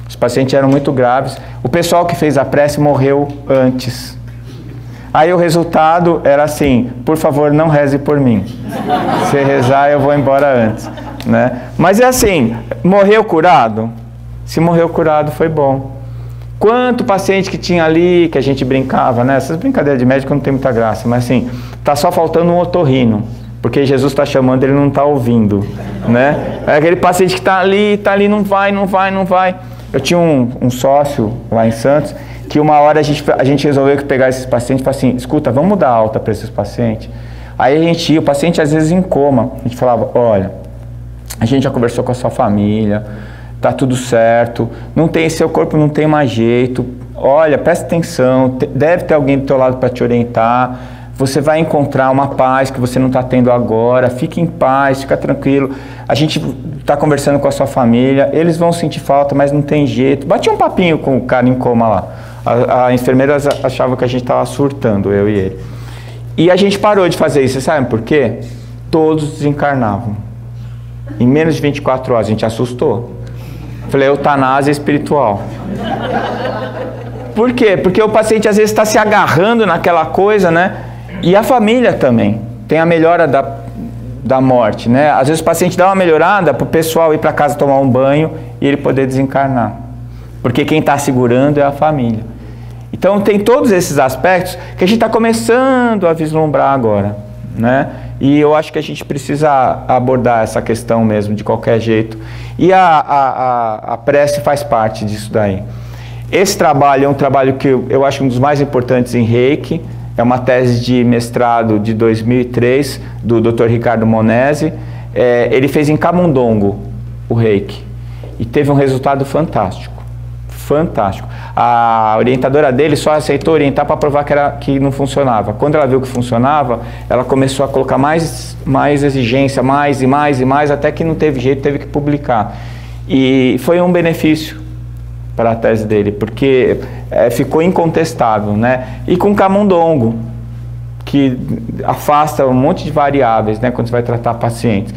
Os pacientes eram muito graves, o pessoal que fez a prece morreu antes. Aí o resultado era assim, por favor, não reze por mim. Se rezar, eu vou embora antes, né? Mas é assim, morreu curado? Se morreu curado, foi bom. Quanto paciente que tinha ali, que a gente brincava, né? Essas brincadeiras de médico não tem muita graça, mas assim, tá só faltando um otorrino, porque Jesus está chamando, ele não está ouvindo, né? É aquele paciente que está ali, não vai. Eu tinha um sócio lá em Santos, que uma hora a gente resolveu pegar esses pacientes e falar assim, escuta, vamos dar alta para esses pacientes. Aí a gente ia, o paciente às vezes em coma, a gente falava, olha, a gente já conversou com a sua família, tá tudo certo, seu corpo não tem mais jeito, olha, presta atenção, deve ter alguém do teu lado para te orientar, você vai encontrar uma paz que você não está tendo agora, fique em paz, fica tranquilo, a gente está conversando com a sua família, eles vão sentir falta, mas não tem jeito. Bati um papinho com o cara em coma lá, a enfermeira achava que a gente estava surtando, eu e ele. E a gente parou de fazer isso, você sabe por quê? Todos desencarnavam. Em menos de 24 horas, a gente assustou. Falei, eutanásia espiritual. Por quê? Porque o paciente às vezes está se agarrando naquela coisa, né? E a família também. Tem a melhora da morte, né? Às vezes o paciente dá uma melhorada para o pessoal ir para casa tomar um banho e ele poder desencarnar. Porque quem está segurando é a família. Então tem todos esses aspectos que a gente está começando a vislumbrar agora, né? E eu acho que a gente precisa abordar essa questão mesmo, de qualquer jeito. E a prece faz parte disso daí. Esse trabalho é um trabalho que eu acho um dos mais importantes em Reiki. É uma tese de mestrado de 2003, do Dr. Ricardo Monesi. Ele fez em Camundongo o Reiki. E teve um resultado fantástico. Fantástico. A orientadora dele só aceitou orientar para provar que não funcionava. Quando ela viu que funcionava, ela começou a colocar mais exigência, mais, até que não teve jeito, teve que publicar. E foi um benefício para a tese dele, porque ficou incontestável, né? E com Camundongo, que afasta um monte de variáveis, né, quando você vai tratar pacientes.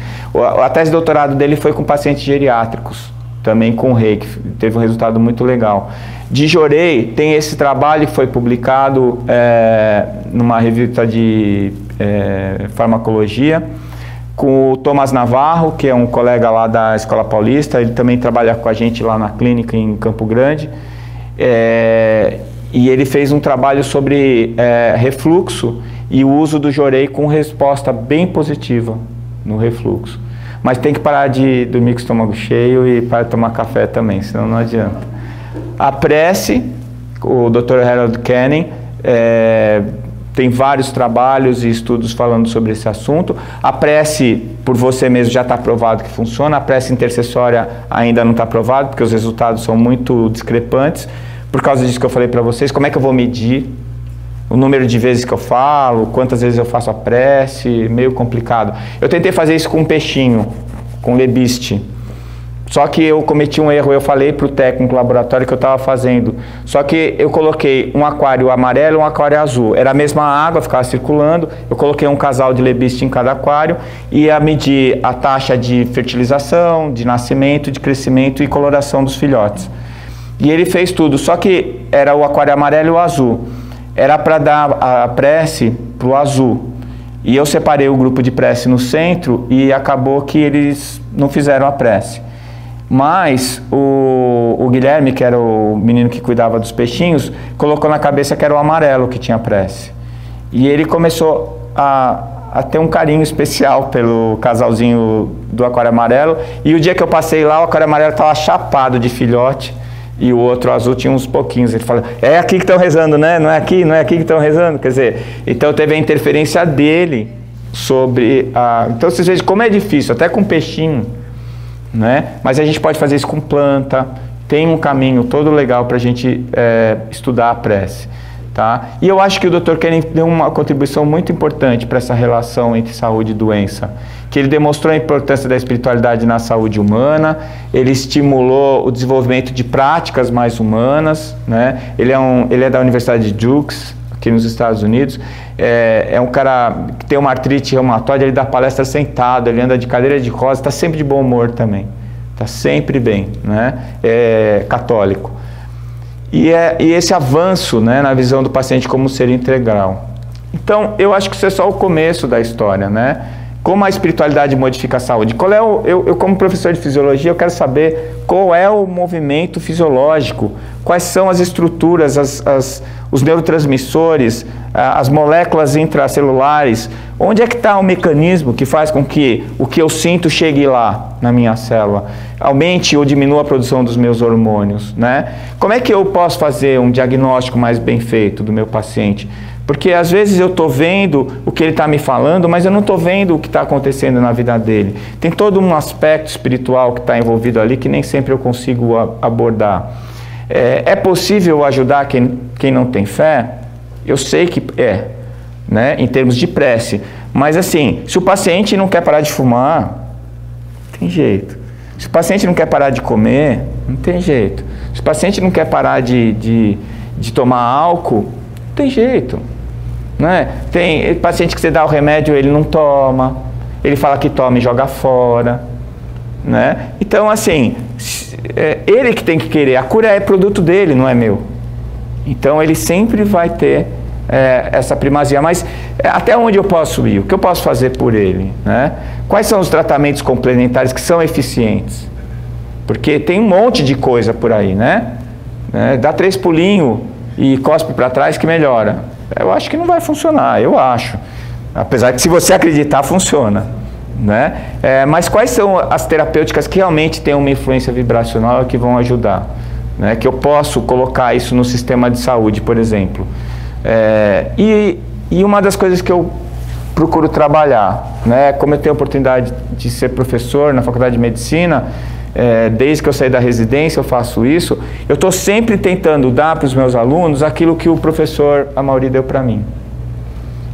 A tese de doutorado dele foi com pacientes geriátricos, também com Reiki, teve um resultado muito legal. De Jorei, tem esse trabalho que foi publicado numa revista de farmacologia, com o Thomas Navarro, que é um colega lá da Escola Paulista, ele também trabalha com a gente lá na clínica em Campo Grande, e ele fez um trabalho sobre refluxo e o uso do Jorei com resposta bem positiva no refluxo. Mas tem que parar de dormir com o estômago cheio e parar de tomar café também, senão não adianta. A prece, o Dr. Harold Canning, tem vários trabalhos e estudos falando sobre esse assunto. A prece, por você mesmo, já está provado que funciona. A prece intercessória ainda não está provado, porque os resultados são muito discrepantes. Por causa disso que eu falei para vocês, como é que eu vou medir o número de vezes que eu falo, quantas vezes eu faço a prece, meio complicado. Eu tentei fazer isso com um peixinho, com lebiste. Só que eu cometi um erro, eu falei para o técnico do laboratório que eu estava fazendo. Só que eu coloquei um aquário amarelo e um aquário azul. Era a mesma água, ficava circulando. Eu coloquei um casal de lebiste em cada aquário e ia medir a taxa de fertilização, de nascimento, de crescimento e coloração dos filhotes. E ele fez tudo, só que era o aquário amarelo e o azul. Era para dar a prece para o azul. E eu separei o grupo de prece no centro e acabou que eles não fizeram a prece. Mas o Guilherme, que era o menino que cuidava dos peixinhos, colocou na cabeça que era o amarelo que tinha prece. E ele começou a ter um carinho especial pelo casalzinho do aquário amarelo. E o dia que eu passei lá, o aquário amarelo estava chapado de filhote. E o outro azul tinha uns pouquinhos. Ele falou, é aqui que estão rezando, né? Não é aqui que estão rezando. Quer dizer, então teve a interferência dele sobre a... Então vocês veem como é difícil, até com peixinho, né? Mas a gente pode fazer isso com planta. Tem um caminho todo legal para a gente estudar a prece, tá? E eu acho que o Dr. Canning deu uma contribuição muito importante para essa relação entre saúde e doença, que ele demonstrou a importância da espiritualidade na saúde humana, ele estimulou o desenvolvimento de práticas mais humanas, né? Ele é da Universidade de Duke, aqui nos Estados Unidos, é um cara que tem uma artrite reumatoide, ele dá palestra sentado, ele anda de cadeira de rodas, está sempre de bom humor também, está sempre bem, né? É católico. E esse avanço, né, na visão do paciente como ser integral. Então, eu acho que isso é só o começo da história, né? Como a espiritualidade modifica a saúde. Eu como professor de fisiologia, eu quero saber qual é o movimento fisiológico, quais são as estruturas, os neurotransmissores, as moléculas intracelulares, onde é que está o mecanismo que faz com que o que eu sinto chegue lá na minha célula, aumente ou diminua a produção dos meus hormônios, né? Como é que eu posso fazer um diagnóstico mais bem feito do meu paciente? Porque às vezes eu estou vendo o que ele está me falando, mas eu não estou vendo o que está acontecendo na vida dele. Tem todo um aspecto espiritual que está envolvido ali que nem sempre eu consigo abordar. É possível ajudar quem não tem fé? Eu sei que é, né, em termos de prece. Mas assim, se o paciente não quer parar de fumar, não tem jeito. Se o paciente não quer parar de comer, não tem jeito. Se o paciente não quer parar de tomar álcool, não tem jeito. Né? Tem paciente que você dá o remédio, ele não toma, ele fala que toma e joga fora. Né? Então, assim, ele que tem que querer, a cura é produto dele, não é meu. Então, ele sempre vai ter essa primazia. Mas até onde eu posso ir? O que eu posso fazer por ele? Né? Quais são os tratamentos complementares que são eficientes? Porque tem um monte de coisa por aí, né? Dá 3 pulinhos e cospe para trás que melhora. Eu acho que não vai funcionar, eu acho. Apesar que se você acreditar, funciona. Né? Mas quais são as terapêuticas que realmente têm uma influência vibracional e que vão ajudar? Né? Que eu posso colocar isso no sistema de saúde, por exemplo. E uma das coisas que eu procuro trabalhar, né? Como eu tenho a oportunidade de ser professor na Faculdade de Medicina, desde que eu saí da residência eu faço isso, eu estou sempre tentando dar para os meus alunos aquilo que o professor Amaury deu para mim.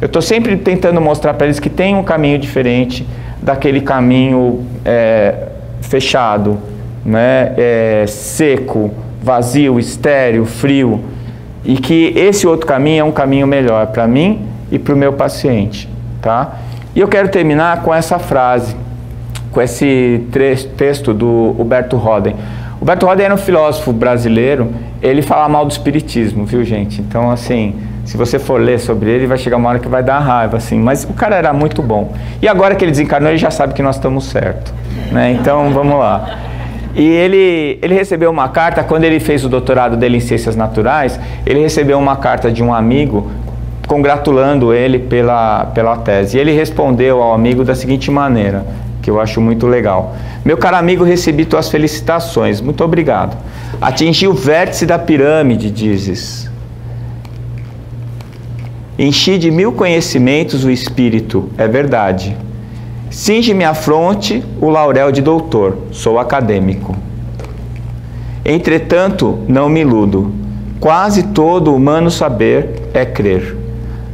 Eu estou sempre tentando mostrar para eles que tem um caminho diferente daquele caminho fechado, né? Seco, vazio, estéril, frio, e que esse outro caminho é um caminho melhor para mim e para o meu paciente. Tá? E eu quero terminar com essa frase, com esse texto do Huberto Roden. Huberto Roden era um filósofo brasileiro, ele fala mal do espiritismo, viu, gente? Então, assim, se você for ler sobre ele, vai chegar uma hora que vai dar raiva, assim. Mas o cara era muito bom. E agora que ele desencarnou, ele já sabe que nós estamos certos, né? Então, vamos lá. E ele recebeu uma carta, quando ele fez o doutorado dele em Ciências Naturais, ele recebeu uma carta de um amigo congratulando ele pela tese. E ele respondeu ao amigo da seguinte maneira, que eu acho muito legal. Meu caro amigo, recebi tuas felicitações. Muito obrigado. Atingi o vértice da pirâmide, dizes. Enchi de 1000 conhecimentos o espírito, é verdade. Cinge-me a fronte o laurel de doutor, sou acadêmico. Entretanto, não me iludo. Quase todo humano saber é crer.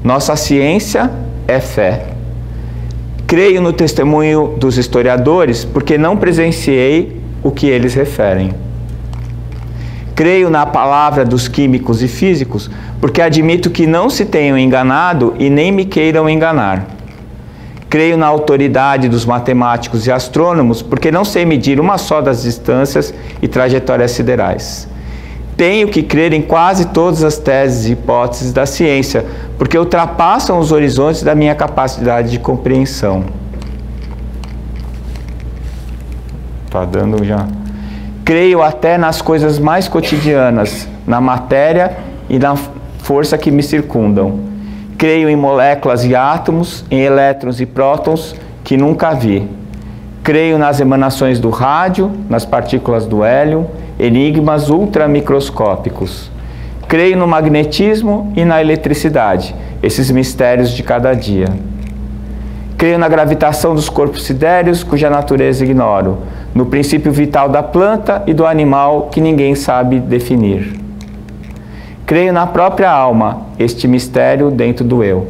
Nossa ciência é fé. Creio no testemunho dos historiadores porque não presenciei o que eles referem. Creio na palavra dos químicos e físicos porque admito que não se tenham enganado e nem me queiram enganar. Creio na autoridade dos matemáticos e astrônomos porque não sei medir uma só das distâncias e trajetórias siderais. Tenho que crer em quase todas as teses e hipóteses da ciência, porque ultrapassam os horizontes da minha capacidade de compreensão. Tá dando já. Creio até nas coisas mais cotidianas, na matéria e na força que me circundam. Creio em moléculas e átomos, em elétrons e prótons que nunca vi. Creio nas emanações do rádio, nas partículas do hélio, enigmas ultramicroscópicos. Creio no magnetismo e na eletricidade, esses mistérios de cada dia. Creio na gravitação dos corpos sidéreos, cuja natureza ignoro, no princípio vital da planta e do animal que ninguém sabe definir. Creio na própria alma, este mistério dentro do eu.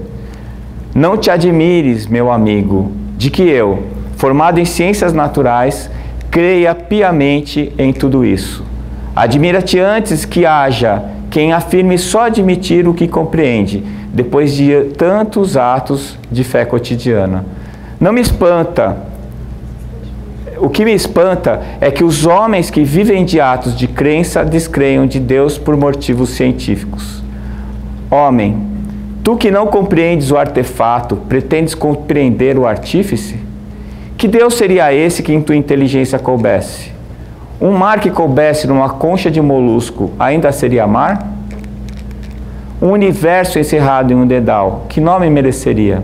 Não te admires, meu amigo, de que eu, formado em ciências naturais, creia piamente em tudo isso. Admira-te antes que haja quem afirme só admitir o que compreende, depois de tantos atos de fé cotidiana. Não me espanta. O que me espanta é que os homens que vivem de atos de crença descreiam de Deus por motivos científicos. Homem, tu que não compreendes o artefato, pretendes compreender o artífice? Que Deus seria esse que em tua inteligência coubesse? Um mar que coubesse numa concha de molusco ainda seria mar? Um universo encerrado em um dedal, que nome mereceria?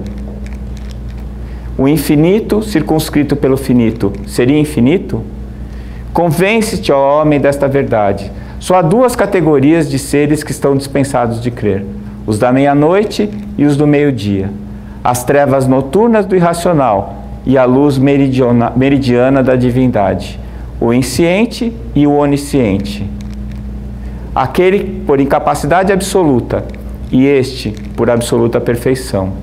O infinito circunscrito pelo finito, seria infinito? Convence-te, ó homem, desta verdade. Só há duas categorias de seres que estão dispensados de crer: os da meia-noite e os do meio-dia, as trevas noturnas do irracional e a luz meridiana da divindade, o onisciente e o onisciente. Aquele por incapacidade absoluta e este por absoluta perfeição.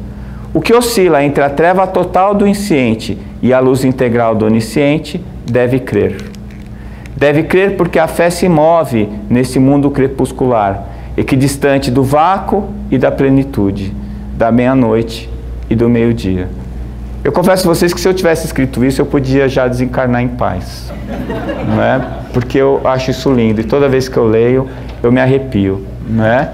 O que oscila entre a treva total do insciente e a luz integral do onisciente deve crer. Deve crer porque a fé se move nesse mundo crepuscular, equidistante do vácuo e da plenitude, da meia-noite e do meio-dia. Eu confesso a vocês que se eu tivesse escrito isso, eu podia já desencarnar em paz, não é? Porque eu acho isso lindo e toda vez que eu leio, eu me arrepio, não é?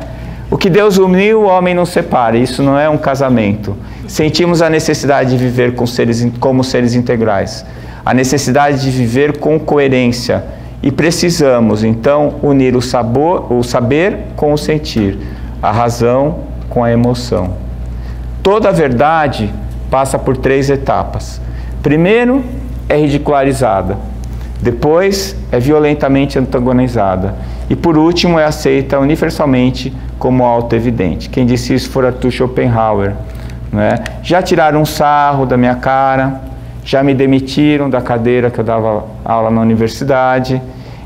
O que Deus uniu, o homem não separa. Isso não é um casamento. Sentimos a necessidade de viver como seres integrais, a necessidade de viver com coerência, e precisamos então unir o saber com o sentir, a razão com a emoção. Toda a verdade passa por 3 etapas. Primeiro é ridicularizada, depois é violentamente antagonizada e por último é aceita universalmente como auto-evidente. Quem disse isso foi Arthur Schopenhauer, né? Já tiraram um sarro da minha cara, já me demitiram da cadeira que eu dava aula na universidade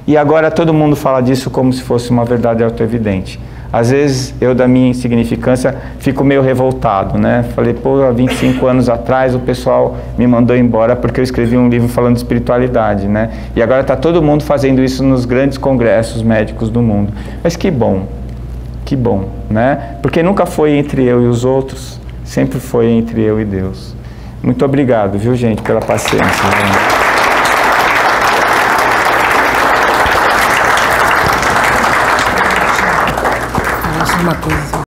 e agora todo mundo fala disso como se fosse uma verdade auto-evidente. Às vezes eu, da minha insignificância, fico meio revoltado, né? Falei, pô, há 25 anos atrás o pessoal me mandou embora porque eu escrevi um livro falando de espiritualidade, né? E agora está todo mundo fazendo isso nos grandes congressos médicos do mundo. Mas que bom, né? Porque nunca foi entre eu e os outros, sempre foi entre eu e Deus. Muito obrigado, viu, gente, pela paciência. Uma coisa.